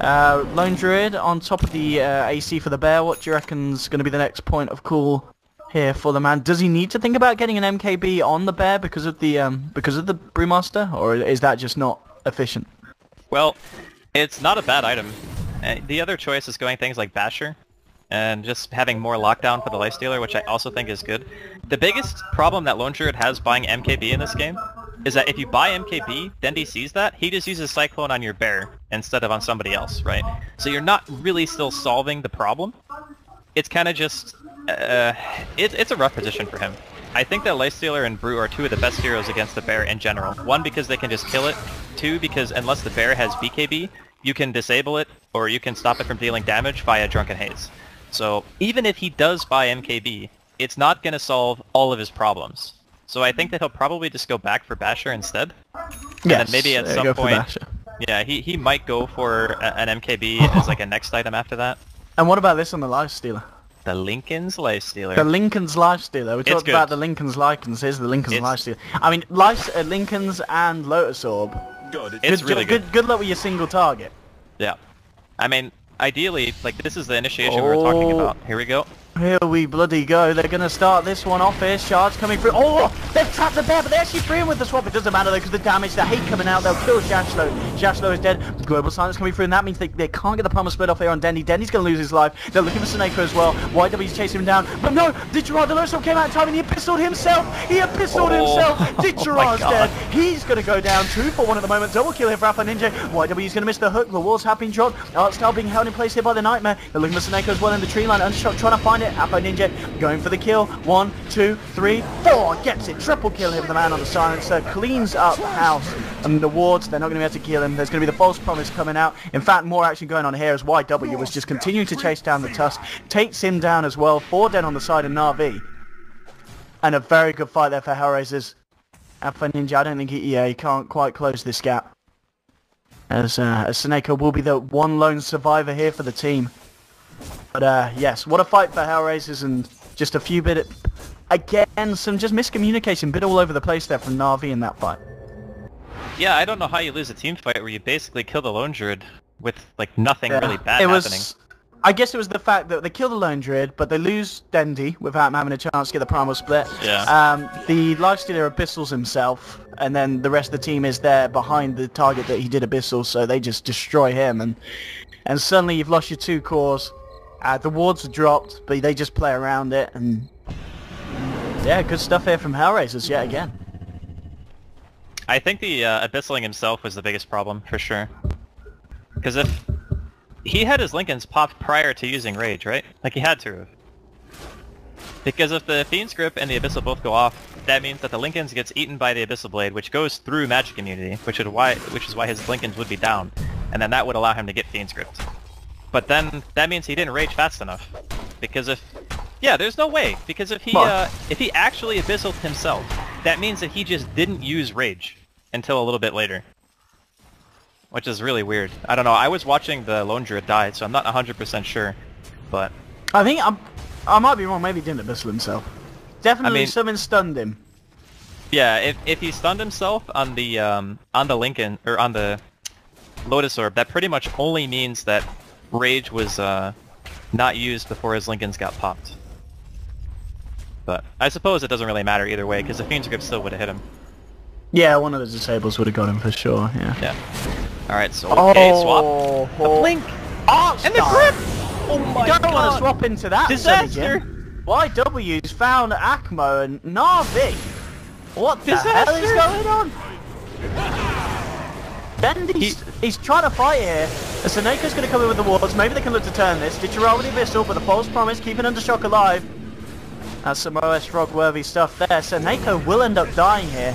Lone Druid on top of the AC for the bear. What do you reckon's going to be the next point of call here for the man? Does he need to think about getting an MKB on the bear because of the Brewmaster, or is that just not efficient? Well, it's not a bad item. The other choice is going things like Basher, and just having more lockdown for the Lifestealer, which I also think is good. The biggest problem that Lone Druid has buying MKB in this game is that if you buy MKB, Dendi sees that, he just uses Cyclone on your bear instead of on somebody else, right? So you're not really still solving the problem. It's kind of just... it's a rough position for him. I think that Lifestealer and Brew are two of the best heroes against the bear in general. One, because they can just kill it. Two, because unless the bear has BKB, you can disable it, or you can stop it from dealing damage via Drunken Haze. So even if he does buy MKB, it's not going to solve all of his problems. So I think that he'll probably just go back for Basher instead. And then maybe at some point, yeah, he might go for an MKB as like a next item after that. And what about this on the Lifestealer? The Lincoln's Lifestealer. The Lincoln's Lifestealer. We talked about the Lincoln's Lycans. Here's the Lincoln's Lifestealer. I mean, Lincoln's and Lotus Orb. It's really good. Good luck with your single target. Yeah. I mean, ideally, like, this is the initiation we were talking about. Here we go. Here we bloody go. They're going to start this one off here. Shards coming through. Oh, they've trapped the bear, but they're actually free him with the swap. It doesn't matter though, because the damage, the hate coming out, they'll kill Shashlo. Shashlo is dead. Global Silence coming through, and that means they can't get the promise split off here on Dendi. Dendi's going to lose his life. They're looking for Seneko as well. YW's chasing him down. But no, Ditcherard, the Lurso came out in time, and he pistoled himself. He pistoled himself. Ditcherad's dead. He's going to go down 2-for-1 at the moment. Double kill here for Alpha Ninja. YW's going to miss the hook. The wall's have been dropped. Artstyle being held in place here by the Nightmare. They're looking for Seneko as well in the tree line. Undershot trying to find it. Alpha Ninja going for the kill. 1, 2, 3, 4. Gets it. Triple kill here with the man on the silencer. Cleans up house. And the wards, they're not going to be able to kill him. There's going to be the false promise coming out. In fact, more action going on here as YW was just continuing to chase down the Tusk. Takes him down as well. 4 dead on the side of Na'Vi. And a very good fight there for HellRaisers. Alpha Ninja, I don't think he can't quite close this gap. As Seneko will be the one lone survivor here for the team. But yes, what a fight for HellRaisers, and just a few bit... Again, some just miscommunication, bit all over the place there from Na'Vi in that fight. Yeah, I don't know how you lose a team fight where you basically kill the Lone Druid with, like, nothing really bad happening. I guess it was the fact that they kill the Lone Druid, but they lose Dendi without him having a chance to get the primal split. Yeah. The Lifestealer abyssals himself, and then the rest of the team is there behind the target that he did abyssal, so they just destroy him, and suddenly you've lost your 2 cores. The wards are dropped, but they just play around it, and yeah, good stuff here from HellRaisers yet again. I think the abyssaling himself was the biggest problem, for sure. Because if... He had his Lincolns popped prior to using Rage, right? Like, he had to have. Because if the Fiend's Grip and the Abyssal both go off, that means that the Lincolns gets eaten by the Abyssal Blade, which goes through Magic Immunity, which is why his Lincolns would be down. And then that would allow him to get Fiend's Grip. But then, that means he didn't Rage fast enough. Because if... Yeah, there's no way. Because if he actually Abyssal himself, that means that he just didn't use Rage until a little bit later. Which is really weird. I don't know, I was watching the Lone Druid die, so I'm not 100% sure, but... I think I might be wrong, maybe he didn't Abyssal himself. Definitely something stunned him. Yeah, if he stunned himself on the Lincoln, or on the Lotus Orb, that pretty much only means that Rage was not used before his Lincolns got popped. But I suppose it doesn't really matter either way, because the Fiend's Grip still would have hit him. Yeah, one of the disables would have got him for sure, yeah. Yeah. Alright, so okay, swap. The blink! And the grip! Oh my god! You don't want to swap into that, disaster! YW's found Akmo and Na'Vi. What the hell is going on? He's trying to fight here. Seneca's going to come in with the wards. Maybe they can look to turn this. Ditcherard with the Abyssal, but the false promise, keeping Undershock alive. That's some OS Frog-worthy stuff there. Seneko will end up dying here.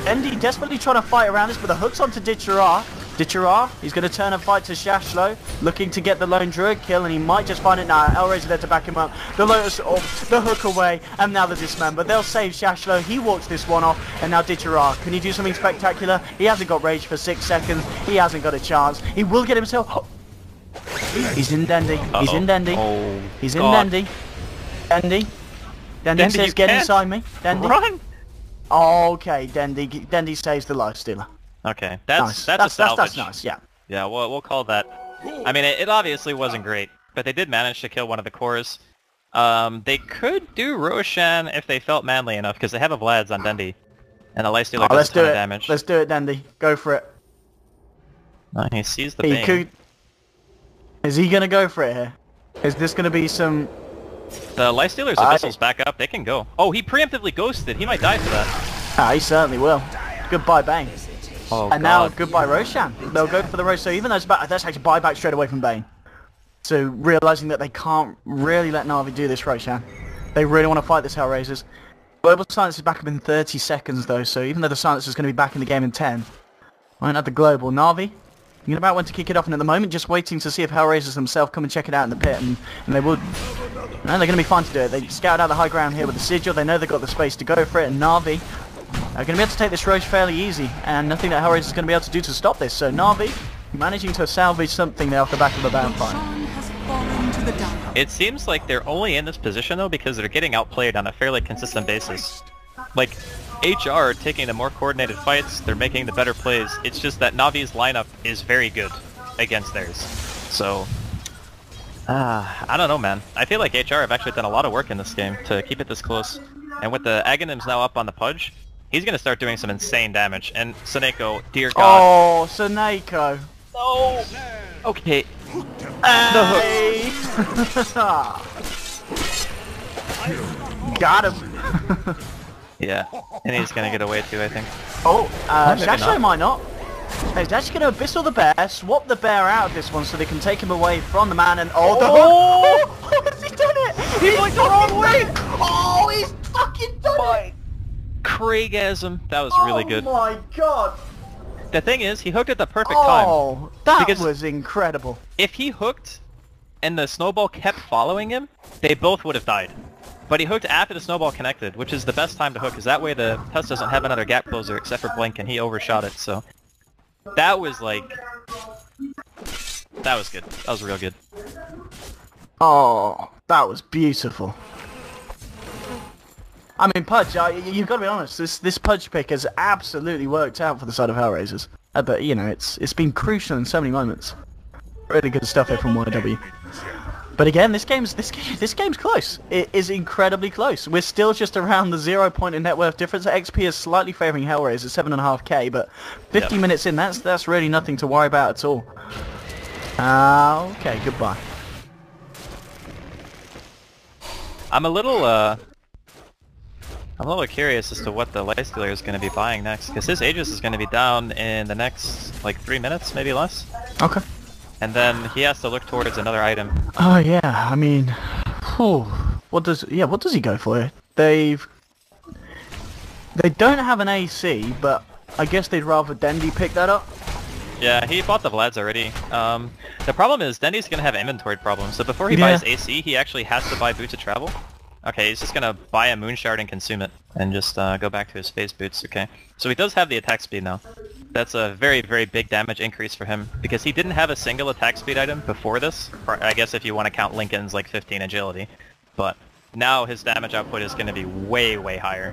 Dendi desperately trying to fight around this, but the hook's onto Ditcherard. Ditcherard, he's going to turn and fight to Shashlo, looking to get the Lone Druid kill, and he might just find it now. HellRaiser there to back him up. The Lotus Orb, the hook away, and now the Dismember. They'll save Shashlo. He walks this one off, and now Ditcherard. Can he do something spectacular? He hasn't got Rage for 6 seconds. He hasn't got a chance. He will get himself... Oh. He's in Dendi. He's in Dendi. Oh, he's in Dendi. Dendy says get inside me. Dendy. Run! Okay, Dendy saves the lifestealer. Okay, Nice. that's a salvage. That's nice, yeah. Yeah, we'll call that. I mean, it obviously wasn't great, but they did manage to kill one of the cores. They could do Roshan if they felt manly enough, because they have a Vlad's on Dendy. And the lifestealer does a ton of damage. Let's do it, Dendy. Go for it. He sees the Bane. Is he gonna go for it here? Is this gonna be some... The lifestealer's abyssals back up, they can go. Oh, he preemptively ghosted. He might die for that. He certainly will. Goodbye, Bane. Oh, and now, goodbye, Roshan. They'll go for the Roshan. So even though that's actually buyback straight away from Bane. So realizing that they can't really let Na'Vi do this, Roshan. They really want to fight this HellRaisers. Global Silence is back up in 30 seconds though, so even though the Silence is going to be back in the game in 10, won't have the Global. Na'Vi, thinking about when to kick it off, and at the moment just waiting to see if HellRaisers themselves come and check it out in the pit, and they would. No, they're going to be fine to do it. They scouted out the high ground here with the Sigil, they know they've got the space to go for it, and Na'Vi are going to be able to take this Roche fairly easy, and nothing that HellRaisers is going to be able to do to stop this, so Na'Vi managing to salvage something there off the back of the Vampire. It seems like they're only in this position though because they're getting outplayed on a fairly consistent basis. Like, HR are taking the more coordinated fights, they're making the better plays, it's just that Na'Vi's lineup is very good against theirs. So, I don't know, man. I feel like HR have actually done a lot of work in this game to keep it this close. And with the Aghanims now up on the Pudge, he's gonna start doing some insane damage. And Seneko, dear god. Oh, Seneko. No! Okay. The hook. Got him. Yeah, and he's gonna get away too, I think. Oh, Shasho might not. He's actually gonna Abyssal the bear, swap the bear out of this one so they can take him away from the man, and the hook! Oh, has he done it? He's like the wrong way! Oh, he's fucking done it! Craigasm. That was really good. Oh my god! The thing is, he hooked at the perfect time. Oh, that was incredible. If he hooked and the snowball kept following him, they both would have died. But he hooked after the snowball connected, which is the best time to hook, because that way the Tusk doesn't have another gap closer except for Blink, and he overshot it, so... That was like... That was good. That was real good. Oh, that was beautiful. I mean, Pudge, you've got to be honest, this Pudge pick has absolutely worked out for the side of HellRaisers. But, you know, it's been crucial in so many moments. Really good stuff here from YW. But again, this game's close. It is incredibly close. We're still just around the 0 point in net worth difference. XP is slightly favouring HellRaisers, 7.5k, but 50 minutes in, that's really nothing to worry about at all. Okay, goodbye. I'm a little curious as to what the Lifestealer is going to be buying next, because his Aegis is going to be down in the next, like, 3 minutes, maybe less. Okay. And then he has to look towards another item. Oh yeah, I mean, what does he go for? They don't have an AC, but I guess they'd rather Dendy pick that up. Yeah, he bought the Vlads already. The problem is Dendy's gonna have inventory problems, so before he buys AC, he actually has to buy Boots of Travel. Okay, he's just gonna buy a Moon Shard and consume it, and just go back to his Space Boots, okay? So he does have the attack speed now. That's a very, very big damage increase for him, because he didn't have a single attack speed item before this, or I guess if you want to count Lincoln's like 15 agility, but now his damage output is going to be way, way higher.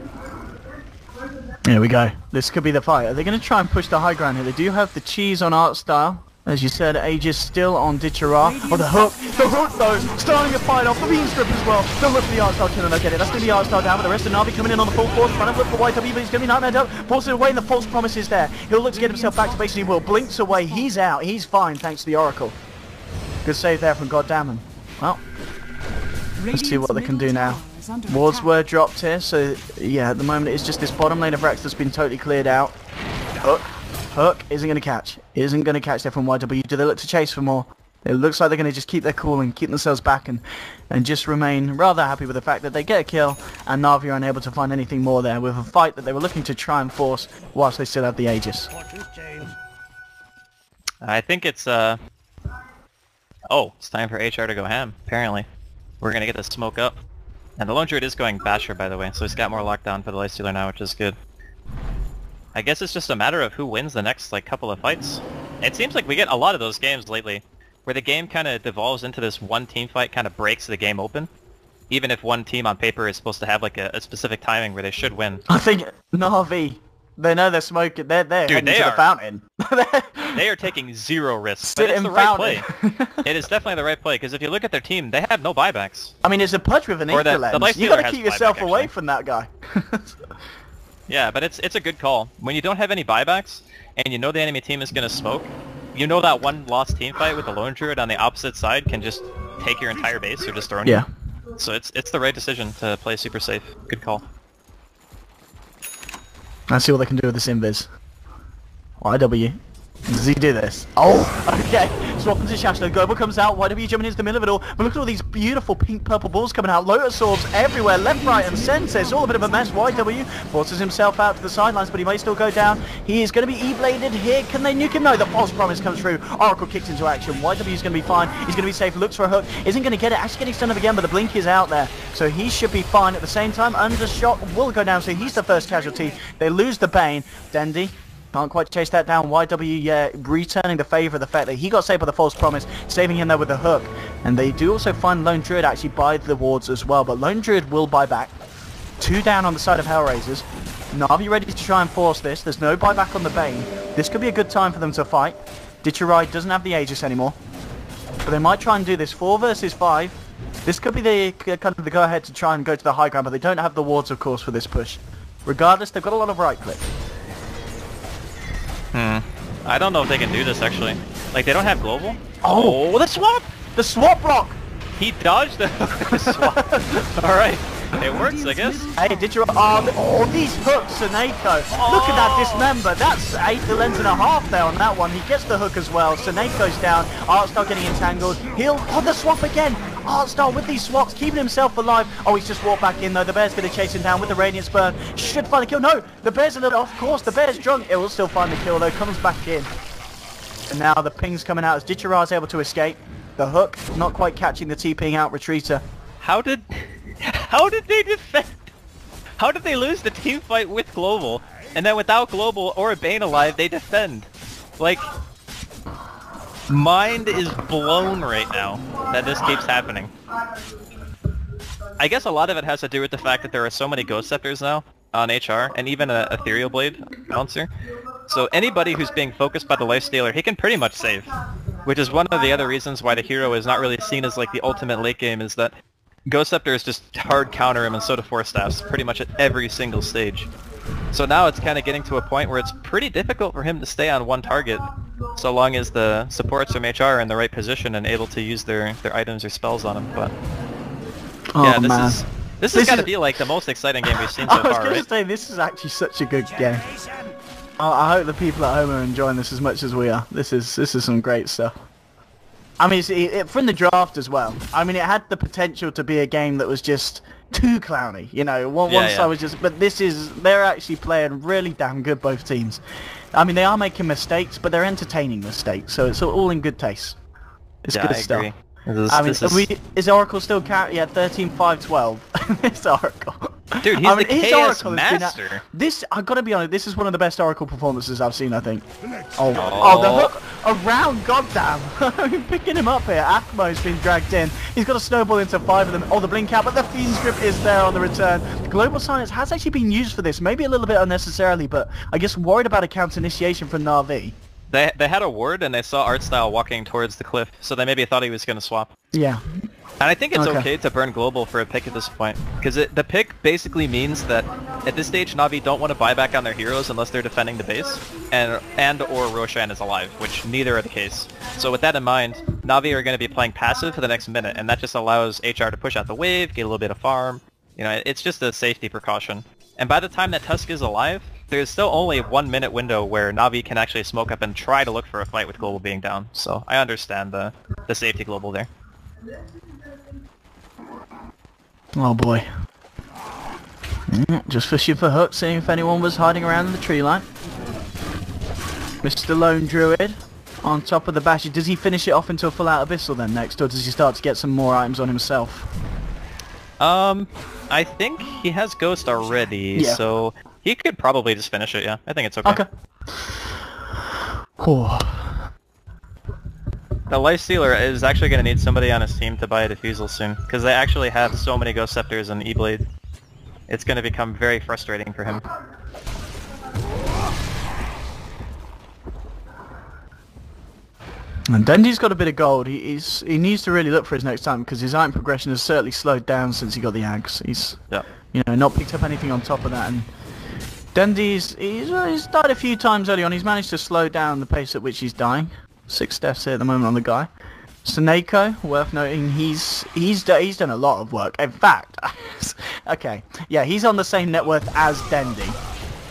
Here we go. This could be the fight. Are they going to try and push the high ground here? They do have the cheese on Art Style. As you said, Aegis still on Ditchara. Oh, the hook! The hook, though! Starting a fight off the beam strip as well. Don't look for the Art Style killer, no get it. That's going to be Art Style down, but the rest of Na'Vi coming in on the full force. Trying to look for YW, but he's going to be nightmared up. Forces away, and the false promise is there. He'll look to get himself back to basically will. Blinks away, he's out. He's fine, thanks to the Oracle. Good save there from Goddammon. Well, let's see what they can do now. Wards were dropped here, so yeah, at the moment it's just this bottom lane of Rex that's been totally cleared out. Hook isn't going to catch. Isn't going to catch there from YW. Do they look to chase for more? It looks like they're going to just keep their cool and keep themselves back and just remain rather happy with the fact that they get a kill and Na'Vi are unable to find anything more there with a fight that they were looking to try and force whilst they still have the Aegis. I think it's oh, it's time for HR to go ham, apparently. We're going to get the smoke up. And the Lone Druid is going Basher, by the way, so he's got more lockdown for the Lifestealer now, which is good. I guess it's just a matter of who wins the next, like, couple of fights. It seems like we get a lot of those games lately, where the game kind of devolves into this one team fight, kind of breaks the game open. even if one team on paper is supposed to have like a specific timing where they should win. I think Na'Vi, they know they're smoking. They're heading to the fountain. They are taking zero risks. Sit But it's in the right fountain. play. It is definitely the right play, because if you look at their team, they have no buybacks. I mean, it's a pudge with an Or the ether lens. Life You Stealer got to has keep yourself buyback, away actually. from that guy. Yeah, but it's a good call. When you don't have any buybacks, and you know the enemy team is going to smoke, you know that one lost team fight with the Lone Druid on the opposite side can just take your entire base or just throw Yeah. you. So it's the right decision to play super safe. Good call. Let's see what they can do with this invis. YW. Does he do this? Oh, okay. Swap into Shashna. Global comes out. YW jumping into the middle of it all. But look at all these beautiful pink-purple balls coming out. Lotus Orbs everywhere, left, right, and centre. It's all a bit of a mess. YW forces himself out to the sidelines, but he may still go down. He is going to be E-bladed here. Can they nuke him? No, the false promise comes through. Oracle kicks into action. YW is going to be fine. He's going to be safe. Looks for a hook. Isn't going to get it. Actually getting stunned up again, but the blink is out there. So he should be fine. At the same time, Undershot will go down, so he's the first casualty. They lose the Bane. Dendy can't quite chase that down. YW returning the favour of the fact that he got saved by the false promise, saving him there with the hook. And they do also find Lone Druid actually buy the wards as well, but Lone Druid will buy back. 2 down on the side of HellRaisers. Na'Vi ready to try and force this. There's no buyback on the Bane. This could be a good time for them to fight. Ditcherai doesn't have the Aegis anymore, but they might try and do this 4 versus 5. This could be the kind of the go-ahead to try and go to the high ground, but they don't have the wards, of course, for this push. Regardless, they've got a lot of right click. I don't know if they can do this, actually. Like, they don't have global. Oh, the swap! The swap block! He dodged the swap. Alright. It works, I guess. Hey, did you... Oh, these hooks, Seneko. Look at that dismember. That's 8 lens and a half there on that one. He gets the hook as well. Seneko's down. Artstar getting entangled. He'll... Oh, the swap again. Artstar with these swaps, keeping himself alive. Oh, he's just walked back in, though. The Bear's going to chase him down with the Radiant Spur. Should find a kill. No, the Bear's a little off course. The Bear's drunk. It will still find the kill, though. Comes back in. And now the ping's coming out as Ditcherai's able to escape. The hook, not quite catching the T-ping out retreater. How did they defend? How did they lose the team fight with global, and then without global or a Bane alive, they defend? Like, mind is blown right now that this keeps happening. I guess a lot of it has to do with the fact that there are so many Ghost Scepters now on HR, and even a Ethereal Blade bouncer. So anybody who's being focused by the Lifestealer, he can pretty much save. Which is one of the other reasons why the hero is not really seen as like the ultimate late game, is that Ghost Scepters just hard counter him, and so do Force Staffs pretty much at every single stage. So now it's kind of getting to a point where it's pretty difficult for him to stay on one target, so long as the supports from HR are in the right position and able to use their items or spells on him. But yeah, this has got to be like the most exciting game we've seen so far, right? I was going to say, this is actually such a good game. I hope the people at home are enjoying this as much as we are. This is some great stuff. I mean, from the draft as well. I mean, it had the potential to be a game that was just too clowny. You know, one side was just... But they're actually playing really damn good, both teams. I mean, they are making mistakes, but they're entertaining mistakes. So it's all in good taste. It's good stuff. Agree. Is Oracle still carry? Yeah, 13-5-12. It's Oracle. Dude, he's the chaos master. I gotta be honest, this is one of the best Oracle performances I've seen, I think. Oh, the hook around, goddamn. Picking him up here. Athmo's been dragged in. He's got a snowball into 5 of them. Oh, the blink out, but the Fiend's Grip is there on the return. The Global Silence has actually been used for this, maybe a little bit unnecessarily, but I guess worried about a counter initiation from Na'Vi. They had a ward, and they saw Artstyle walking towards the cliff, so they maybe thought he was going to swap. Yeah. And I think it's okay to burn global for a pick at this point, because the pick basically means that at this stage Na'Vi don't want to buy back on their heroes unless they're defending the base, and or Roshan is alive, which neither are the case. So with that in mind, Na'Vi are going to be playing passive for the next minute, and that just allows HR to push out the wave, get a little bit of farm. You know, it's just a safety precaution. And by the time that Tusk is alive, there's still only a 1 minute window where Na'Vi can actually smoke up and try to look for a fight with global being down. So I understand the safety global there. Oh boy. Just fishing for hooks, seeing if anyone was hiding around in the tree line. Mr. Lone Druid on top of the basher. Does he finish it off into a full out abyssal then next, or does he start to get some more items on himself? I think he has Ghost already, so he could probably just finish it, yeah. I think it's okay. Okay. Oh. The Lifestealer is actually going to need somebody on his team to buy a Diffusal soon, because they actually have so many Ghost Scepters and E-Blade. It's going to become very frustrating for him. And Dendy's got a bit of gold. He needs to really look for his next time, because his item progression has certainly slowed down since he got the Ags. He's not picked up anything on top of that. And Dendy's died a few times early on. He's managed to slow down the pace at which he's dying. 6 deaths here at the moment on the guy. Seneko, worth noting, he's done a lot of work. In fact, okay, yeah, he's on the same net worth as Dendy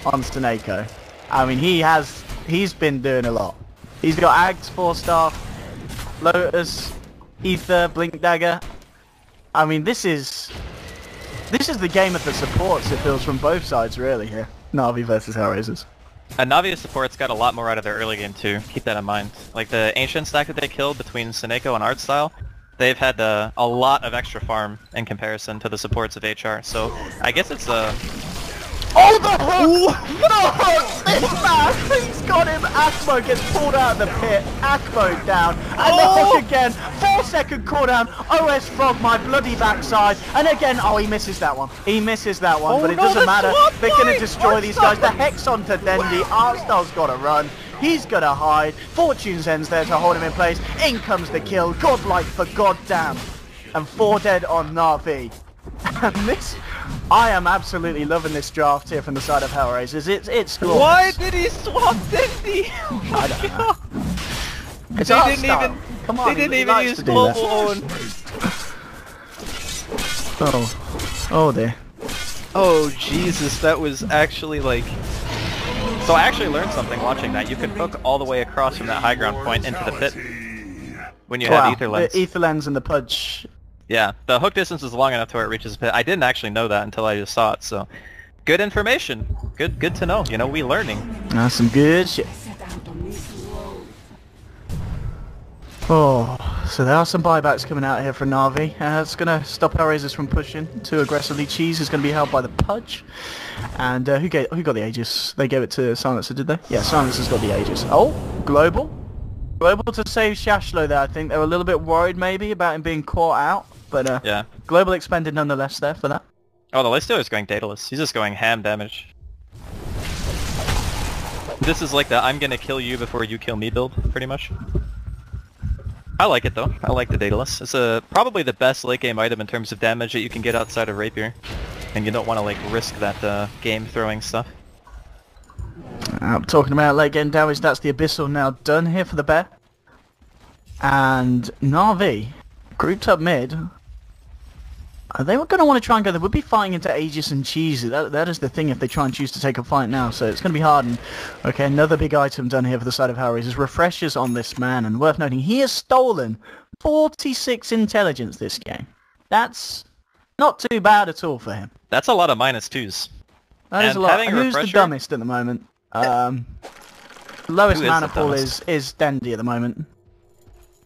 on Seneko. I mean, he's been doing a lot. He's got Ags, 4-star, Lotus, Ether, Blink Dagger. I mean, this is the game of the supports, it feels, from both sides really here. Na'Vi versus HellRaisers. And Navi supports got a lot more out of their early game too, keep that in mind. Like the Ancient stack that they killed between Seneko and Artstyle, they've had a lot of extra farm in comparison to the supports of HR, so I guess it's a... Oh, the hook! The hook! This man! He's got him! Akmo gets pulled out of the pit. Akmo down. And the hook again. 4-second cooldown. OS Frog, my bloody backside. And again, oh, he misses that one. He misses that one, but it doesn't matter. They're going to destroy these guys. The Hex onto Dendy. Artstyle's got to run. He's got to hide. Fortune's End's there to hold him in place. In comes the kill. Godlike for goddamn. And 4 dead on Na'Vi. And this... I am absolutely loving this draft here from the side of HellRaisers. It's glorious. Why did he swap Dendy? I don't know. It's they didn't even. Come on, they didn't even use global own. Oh dear. Oh Jesus, that was actually like. So I actually learned something watching that. You can hook all the way across from that high ground point into the pit when you have Ether Lens. The Ether Lens and the Pudge. Yeah, the hook distance is long enough to where it reaches the pit. I didn't actually know that until I just saw it, so... Good information. Good to know. You know, we learning. That's some good shit. Oh, so there are some buybacks coming out here for Na'Vi. It's going to stop HellRaisers from pushing too aggressively. Cheese is going to be held by the Pudge. And who got the Aegis? They gave it to Silencer, did they? Yeah, Silencer's got the Aegis. Oh, Global. Global to save Shashlo there, I think. They were a little bit worried maybe about him being caught out. But yeah, Global expended nonetheless there for that. Oh, the Lifestealer's going Daedalus. He's just going ham damage. This is like the I'm gonna kill you before you kill me build, pretty much. I like it though. I like the Daedalus. It's probably the best late game item in terms of damage that you can get outside of Rapier. And you don't want to like risk that game throwing stuff. Talking about late game damage, that's the Abyssal now done here for the bear. And Na'Vi, grouped up mid. They were going to want to try and go, they would be fighting into Aegis and Cheesy. That is the thing if they try and choose to take a fight now, so it's going to be hard. And, okay, another big item done here for the side of HellRaisers. Refreshers on this man, and worth noting, he has stolen 46 intelligence this game. That's not too bad at all for him. That's a lot of -2s. That is a lot. Who's the dumbest at the moment? Lowest mana pool is Dendy at the moment.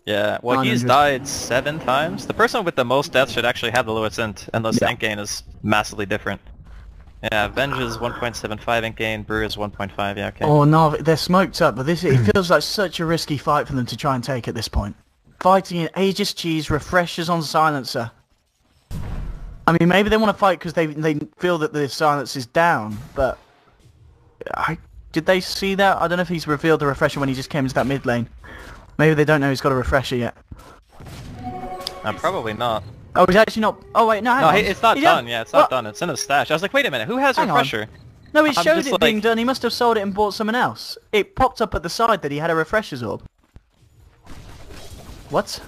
Yeah, well he's died 7 times. The person with the most deaths should actually have the lowest int, and the int gain is massively different. Yeah, Venge is 1.75 int gain, Brew is 1.5, yeah, okay. Oh no, they're smoked up, but it feels like such a risky fight for them to try and take at this point. Fighting in Aegis Cheese, Refreshers on Silencer. I mean, maybe they want to fight because they feel that the silence is down, but... did they see that? I don't know if he's revealed the Refresher when he just came into that mid lane. Maybe they don't know he's got a Refresher yet. Probably not. Oh, he's actually not... Oh, wait, no, hang on. It's not done, yeah, it's not done. It's in his stash. I was like, wait a minute, who has Refresher? No, it shows it being done. He must have sold it and bought someone else. It popped up at the side that he had a Refresher's orb. What?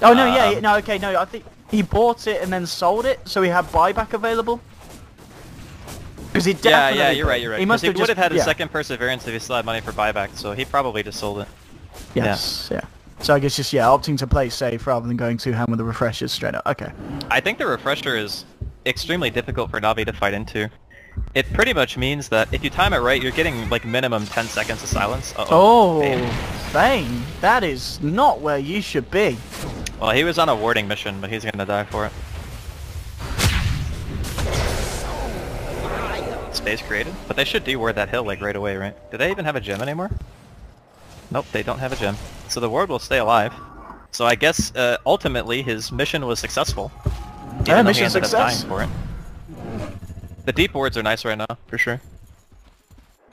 Oh, no, yeah, no, okay, no, I think he bought it and then sold it, so he had buyback available. Because he definitely... Yeah, you're right. He must have would have had a second Perseverance if he still had money for buyback, so he probably just sold it. Yes, yeah. So I guess just, opting to play safe rather than going 2-hand with the Refreshers straight up. Okay. I think the Refresher is extremely difficult for Na'Vi to fight into. It pretty much means that if you time it right, you're getting like minimum 10 seconds of silence. Oh, Bane, that is not where you should be. Well, he was on a warding mission, but he's gonna die for it. Space created, but they should deward that hill like right away, right? Do they even have a gem anymore? Nope, they don't have a gem. So the ward will stay alive. So I guess ultimately his mission was successful. Yeah, Even though he mission ended up success. dying for it. The deep wards are nice right now, for sure.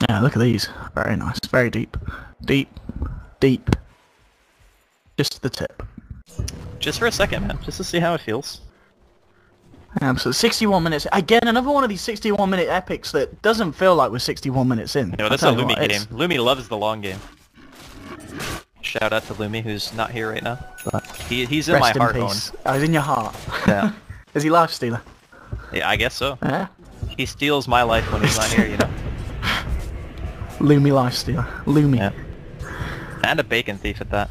Yeah, look at these. Very nice. Very deep. Deep. Deep. Just the tip. Just for a second, man. Just to see how it feels. Absolutely. 61 minutes. Again, another one of these 61-minute epics that doesn't feel like we're 61 minutes in. You know, that's a Lumi game. Lumi loves the long game. Shout out to Lumi, who's not here right now. But he's in my heart, Owen. Oh, he's in your heart. Yeah. Is he life stealer? Yeah, I guess so. Yeah. He steals my life when he's not here, you know. Lumi life stealer. Lumi. Yeah. And a bacon thief at that.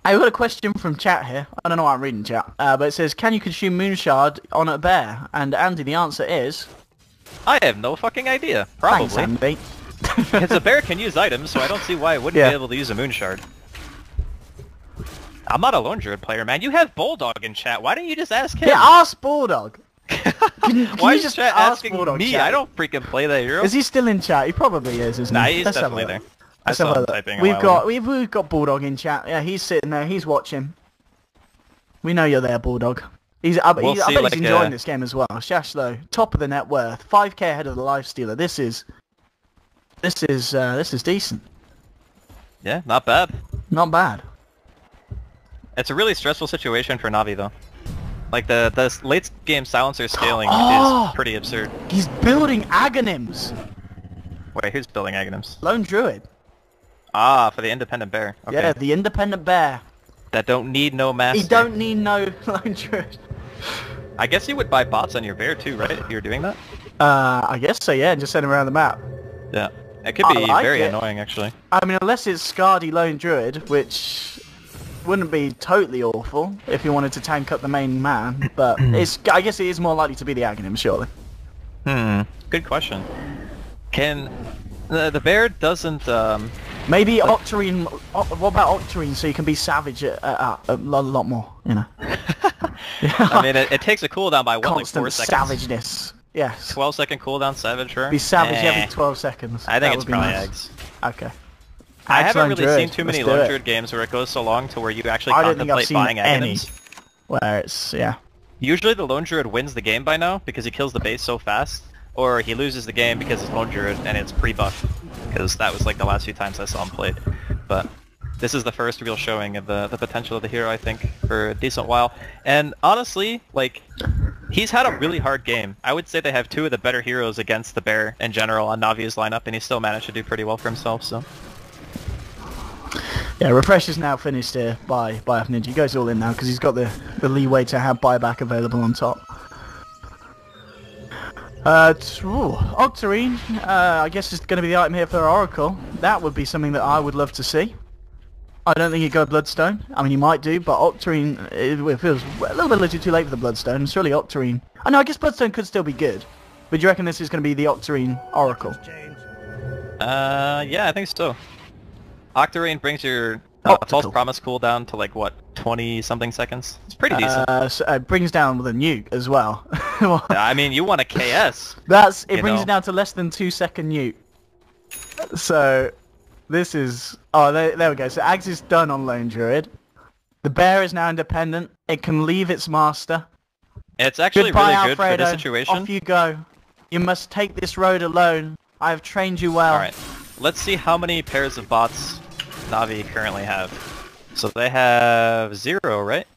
I've got a question from chat here. I don't know why I'm reading chat. But it says, can you consume Moonshard on a bear? And Andy, the answer is... I have no fucking idea. Probably. Thanks, Andy. Because a bear can use items, so I don't see why it wouldn't be able to use a Moonshard. I'm not a Lone Druid player, man. You have Bulldog in chat. Why don't you just ask him? Yeah, ask Bulldog. Why is chat asking Bulldog me? chat? I don't freaking play that hero. Is he still in chat? He probably is, isn't he? Nah, he's definitely there. I Let's have saw a him look. typing a We've while ago. got Bulldog in chat. Yeah, he's sitting there. He's watching. We know you're there, Bulldog. I bet he's enjoying this game as well. Shash though, top of the net worth, 5k ahead of the life stealer. This is decent. Yeah, not bad. Not bad. It's a really stressful situation for Navi though. Like the late game silencer scaling is pretty absurd. He's building Aghanims. Wait, who's building Aghanims? Lone Druid. Ah, for the independent bear. Okay. Yeah, the independent bear. That don't need no master. He don't need no Lone Druid. I guess you would buy bots on your bear too, right? If you're doing that? I guess so, yeah, and just send him around the map. Yeah. It could be very annoying, actually. I mean, unless it's Scardy Lone Druid, which wouldn't be totally awful if you wanted to tank up the main man, but I guess it is more likely to be the Aghanim, surely. Good question. Can... The bear doesn't, Maybe Octarine... What about Octarine so you can be savage a lot more, you know? I mean, it takes a cooldown by what, like 4 seconds? Savageness. Yes. 12-second cooldown savage, right? Be savage every 12 seconds. I think it's probably nice. eggs. Okay. I haven't really Druid. seen too many Lone Druid games where it goes so long to where you actually I don't think I've contemplate seen buying any Aghanims. where it's, yeah. Usually the Lone Druid wins the game by now because he kills the base so fast, or he loses the game because it's Lone Druid and it's pre-buff, because that was like the last few times I saw him played. But this is the first real showing of the potential of the hero, I think, for a decent while. And honestly, like, he's had a really hard game. I would say they have two of the better heroes against the bear in general on Navi's lineup, and he still managed to do pretty well for himself, so... Yeah, Refresh is now finished here by Ninja. He goes all in now because he's got the leeway to have buyback available on top. Octarine, I guess it's going to be the item here for Oracle. That would be something that I would love to see. I don't think he'd go Bloodstone. I mean, he might do, but Octarine, it feels a little bit too late for the Bloodstone. Surely Octarine... I know, I guess Bloodstone could still be good. But do you reckon this is going to be the Octarine Oracle? Yeah, I think so. Octarine brings your false promise cooldown to like, what, 20-something seconds? It's pretty decent. So it brings down with a nuke as well. I mean, you want a KS. It brings it down to less than 2-second nuke. So, this is... Oh, there we go. So Ags is done on Lone Druid. The bear is now independent. It can leave its master. It's actually Goodbye, really good Alfredo. for this situation. Off you go. You must take this road alone. I have trained you well. Alright, let's see how many pairs of bots Navi currently have. So they have 0, right?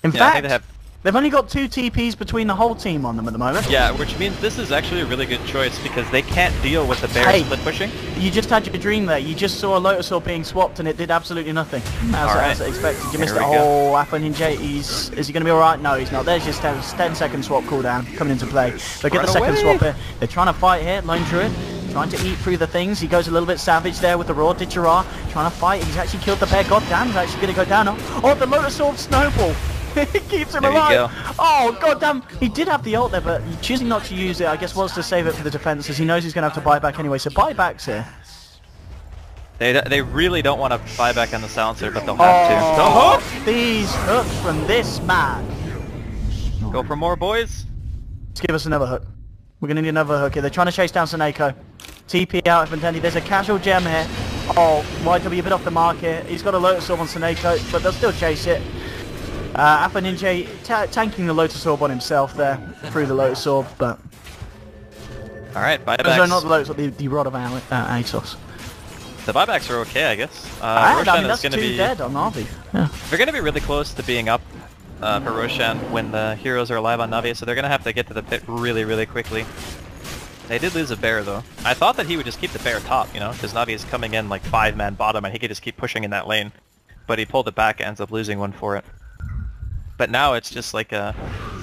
In I fact, think they have... they've only got 2 TPs between the whole team on them at the moment. Yeah, which means this is actually a really good choice because they can't deal with the bear split pushing. You just had your dream there. You just saw a Lotus Orb being swapped and it did absolutely nothing. As expected. You missed it. Oh, Apple Ninja, is he going to be alright? No, he's not. There's just a 10-second swap cooldown coming into play. They get the second swap here. They're trying to fight here. Lone Druid trying to eat through the things. He goes a little bit savage there with the raw Ditchara. Trying to fight. He's actually killed the bear. God damn, he's actually going to go down. Oh, the Lotus Orb snowball. He keeps him alive. Oh, goddamn. He did have the ult there, but choosing not to use it, I guess, wants to save it for the defense, as he knows he's going to have to buy back anyway. So buybacks here. They really don't want to buy back on the silencer, but they'll have to. The hook! These hooks from this man. Go for more, boys. Let's give us another hook. We're going to need another hook here. They're trying to chase down Seneko. TP out if intended. There's a casual gem here. Oh, YW a bit off the mark here. He's got a Lotus Orb on Seneko, but they'll still chase it. Alpha Ninja tanking the Lotus Orb on himself there through the Lotus Orb, but... Alright, buybacks. Sorry, not the Lotus Orb, the Rod of Atos. The buybacks are okay, I guess. I Roshan mean, that's is going to be dead on Navi. Yeah. They're going to be really close to being up for Roshan when the heroes are alive on Navi, so they're going to have to get to the pit really, really quickly. They did lose a bear though. I thought that he would just keep the bear top, you know, because Navi is coming in like 5-man bottom and he could just keep pushing in that lane. But he pulled it back and ends up losing one for it. But now it's just like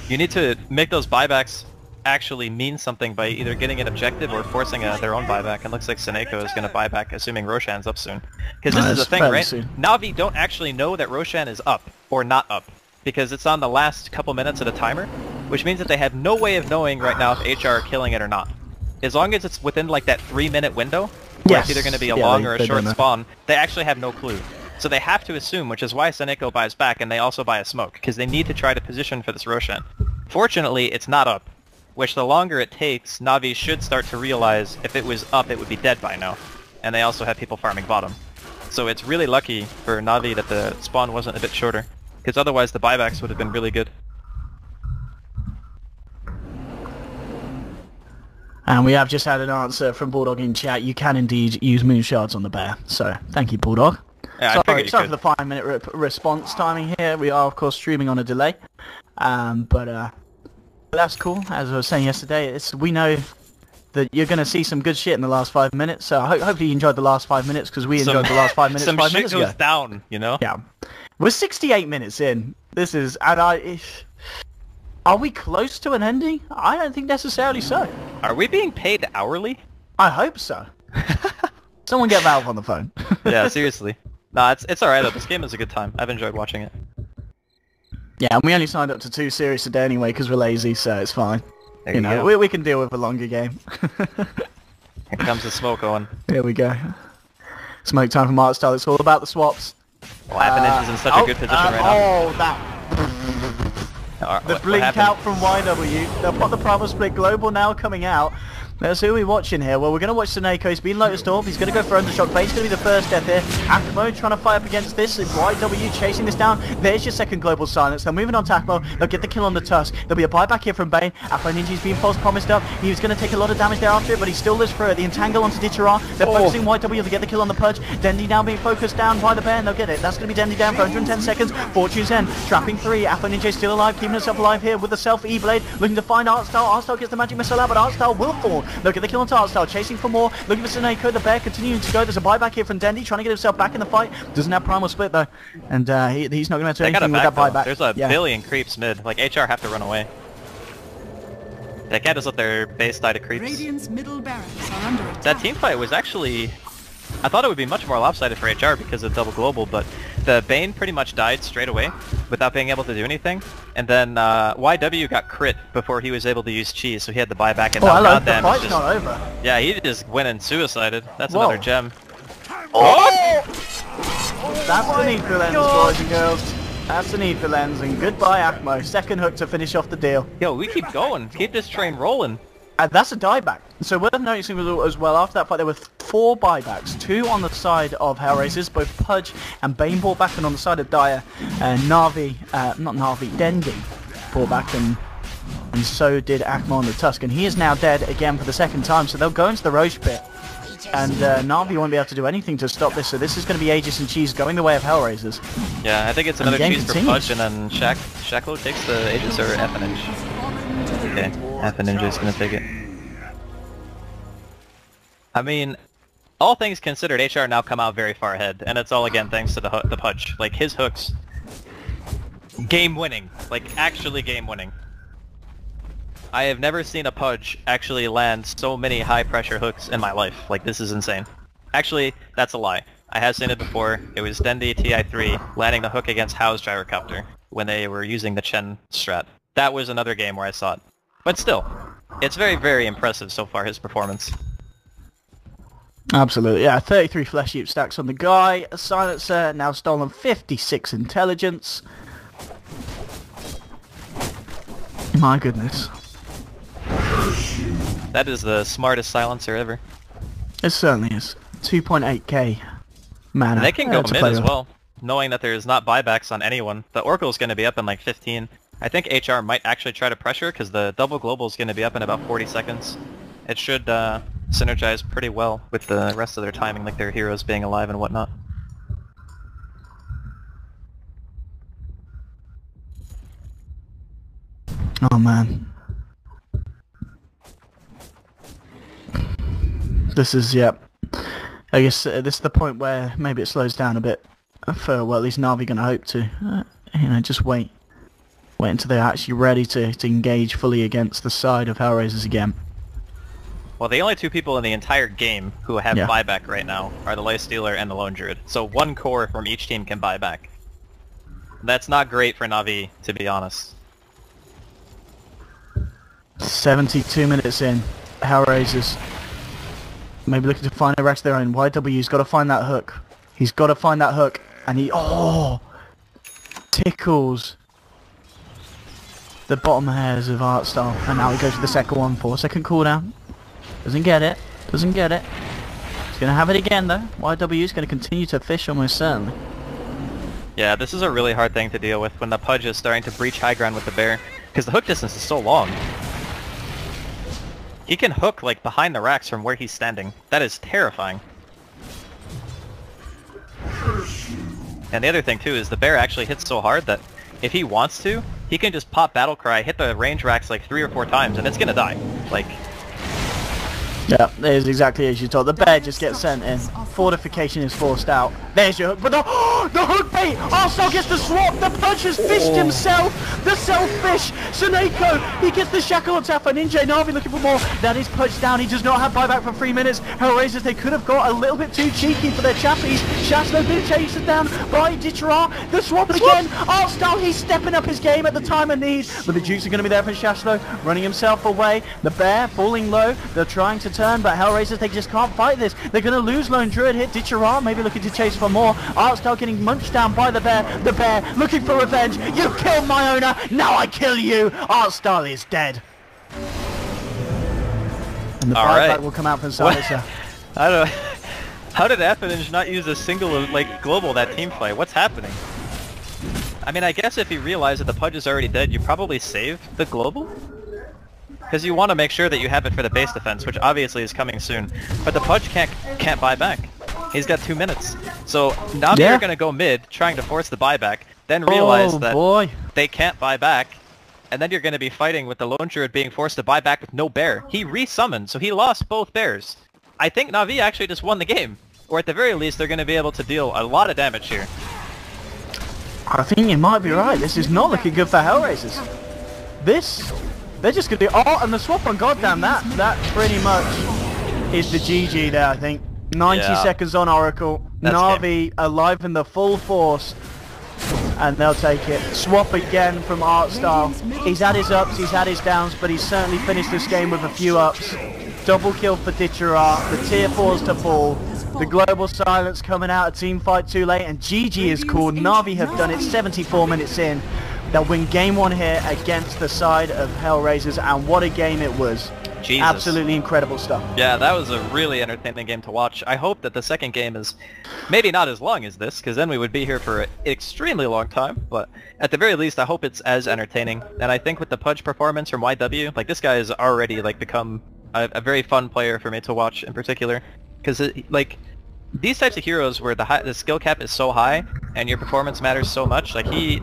you need to make those buybacks actually mean something by either getting an objective or forcing their own buyback. And looks like Seneko is going to buy back, assuming Roshan's up soon. Because this is the thing, right? Soon. Navi don't actually know that Roshan is up or not up, because it's on the last couple minutes of the timer, which means that they have no way of knowing right now if HR are killing it or not. As long as it's within like that 3-minute window, where it's either going to be a long or a short spawn, they actually have no clue. So they have to assume, which is why Seneko buys back and they also buy a smoke, because they need to try to position for this Roshan. Fortunately, it's not up, which the longer it takes, Navi should start to realize if it was up, it would be dead by now. And they also have people farming bottom. So it's really lucky for Navi that the spawn wasn't a bit shorter, because otherwise the buybacks would have been really good. And we have just had an answer from Bulldog in chat. You can indeed use moonshards on the bear. So thank you, Bulldog. Yeah, sorry for the 5-minute response timing here. We are, of course, streaming on a delay. But that's cool. As I was saying yesterday, we know that you're going to see some good shit in the last 5 minutes. So hopefully you enjoyed the last 5 minutes, because we enjoyed the last 5 minutes 5 minutes ago. Some shit goes down, you know? Yeah. We're 68 minutes in. This is... Are we close to an ending? I don't think necessarily so. Are we being paid hourly? I hope so. Someone get Valve on the phone. Yeah, seriously. Nah, it's alright though. This game is a good time. I've enjoyed watching it. Yeah, and we only signed up to 2 series a day anyway because we're lazy, so it's fine. There you know, we can deal with a longer game. Here comes the smoke on. Here we go. Smoke time from Artstyle. It's all about the swaps. Well, Ninja is in such a good position right now. Oh, that... The blink out from YW. They'll put the proper split global now coming out. Let's see who we're watching here. Well, we're going to watch Seneko. He's been Lotus Orb. He's going to go for Undershock, but he's going to be the first death here. Akamo trying to fight up against this. YW chasing this down. There's your second global silence. They're moving on to Akamo. They'll get the kill on the Tusk. There'll be a buyback here from Bane. Afro Ninja's being false promised up. He was going to take a lot of damage there after it, but he still lives through it. The entangle onto Ditchara. They're focusing YW to get the kill on the Purge. Dendy now being focused down by the Bear, and they'll get it. That's going to be Dendy down for 110 seconds. Fortune's End. Trapping 3. Afro Ninja still alive, keeping himself alive here with the self E-Blade. Looking to find Artstyle. Artstyle gets the magic missile out, but Artstyle will fall. They'll get the kill on Artstyle. Chasing for more, looking for Seneko, the bear continuing to go. There's a buyback here from Dendy, trying to get himself back in the fight. Doesn't have primal split though, and he's not going to do anything with that buyback. There's a billion creeps mid, like HR have to run away. They can't just let their base die to creeps. Radiant's middle barracks are under attack. That team fight was actually... I thought it would be much more lopsided for HR because of double global, but the Bane pretty much died straight away without being able to do anything. And then YW got crit before he was able to use cheese, so he had the buyback and now goddamn the fight's not over. Yeah, he just went and suicided. That's another gem. Oh! That's the need for lens, boys and girls. That's the need for lens, and goodbye Akmo. Second hook to finish off the deal. Yo, we keep going. Keep this train rolling. That's a dieback. So worth noticing as well, after that fight there were 4 buybacks. 2 on the side of HellRaisers, both Pudge and Bane bought back, and on the side of Dire, Dendy bought back, and so did Akmo on the Tusk. And he is now dead again for the second time, so they'll go into the Roche pit. And Na'Vi won't be able to do anything to stop this, so this is going to be Aegis and Cheese going the way of HellRaisers. Yeah, I think it's another cheese for Pudge, and then Shacklo takes the Aegis, or F and Ninja. Okay, F and Ninja is going to take it. I mean, all things considered, HR now come out very far ahead, and it's all again thanks to the Pudge. Like, his hooks, game-winning. Like, actually game-winning. I have never seen a Pudge actually land so many high-pressure hooks in my life. Like, this is insane. Actually, that's a lie. I have seen it before. It was Dendy TI3 landing the hook against Hao's Gyrocopter when they were using the Chen strat. That was another game where I saw it. But still, it's very, very impressive so far, his performance. Absolutely, yeah. 33 flesh heap stacks on the guy. A silencer, now stolen 56 intelligence. My goodness. That is the smartest silencer ever. It certainly is. 2.8k mana. And they can go to mid play as with. well, knowing that there's not buybacks on anyone. The Oracle's going to be up in like 15. I think HR might actually try to pressure because the double global is going to be up in about 40 seconds. It should synergize pretty well with the rest of their timing, like their heroes being alive and whatnot. Oh man. This is, yep. I guess this is the point where maybe it slows down a bit for, well, at least Na'Vi gonna hope to. Just wait. Wait until they're actually ready to engage fully against the side of HellRaisers again. Well, the only two people in the entire game who have buyback right now are the Life Stealer and the Lone Druid. So one core from each team can buy back. That's not great for Na'Vi, to be honest. 72 minutes in. HellRaisers maybe looking to find a rest of their own. YW's got to find that hook. He's got to find that hook. And he... Oh! Tickles the bottom hairs of Artstyle. And now he goes for the second one. 4-second cooldown. Doesn't get it. Doesn't get it. He's going to have it again though. YW's going to continue to fish almost certainly. Yeah, this is a really hard thing to deal with when the Pudge is starting to breach high ground with the bear. Because the hook distance is so long. He can hook like behind the racks from where he's standing. That is terrifying. And the other thing too is the bear actually hits so hard that if he wants to, he can just pop Battle Cry, hit the range racks like 3 or 4 times, and it's gonna die. Like... Yeah, it is exactly as you told. The bear just gets sent in. Fortification is forced out. There's your hook, but the hook bait! Arsenal gets the swap! The Pudge has fished himself! The self-fish! Shanghai, he gets the shackle on Taffa. Ninja Na'Vi looking for more. That is Pudge down. He does not have buyback for 3 minutes. HellRaisers, they could have got a little bit too cheeky for their chappies. Shashno been chased down by Ditchra. The swap again! Arsenal, he's stepping up his game at the time of need. But the Dukes are going to be there for Shashno, running himself away. The bear falling low. They're trying to turn, but HellRaisers, they just can't fight this. They're going to lose Lone Druid, hit Ditchra, maybe looking to chase for more. Artstyle getting munched down by the bear. The bear looking for revenge. You killed my owner, now I kill you. Artstyle is dead. And the buyback will come out from Silencer. I don't know. How did Athenage not use a single like global that team fight? What's happening? I mean, I guess if you realize that the Pudge is already dead, you probably save the global? Because you want to make sure that you have it for the base defense, which obviously is coming soon. But the Pudge can't buy back. He's got 2 minutes. So now they're going to go mid, trying to force the buyback, then realize that they can't buy back, and then you're going to be fighting with the Lone Druid being forced to buy back with no bear. He resummoned, so he lost both bears. I think Na'Vi actually just won the game. Or at the very least, they're going to be able to deal a lot of damage here. I think you might be right. This is not looking good for HellRaisers. They're just going to do... Oh, and the swap on goddamn that pretty much is the GG there, I think. 90 seconds on Oracle. Na'Vi alive in the full force. And they'll take it. Swap again from Artstyle. He's had his ups, he's had his downs, but he's certainly finished this game with a few ups. Double kill for Ditchra, the tier 4s to fall. The global silence coming out, a team fight too late, and GG is called. Na'Vi have done it 74 minutes in. They'll win game 1 here against the side of HellRaisers, and what a game it was. Jesus. Absolutely incredible stuff. Yeah, that was a really entertaining game to watch. I hope that the second game is maybe not as long as this, because then we would be here for an extremely long time, but at the very least I hope it's as entertaining. And I think with the Pudge performance from YW, like this guy has already like become a very fun player for me to watch in particular, because like these types of heroes where the skill cap is so high and your performance matters so much, like he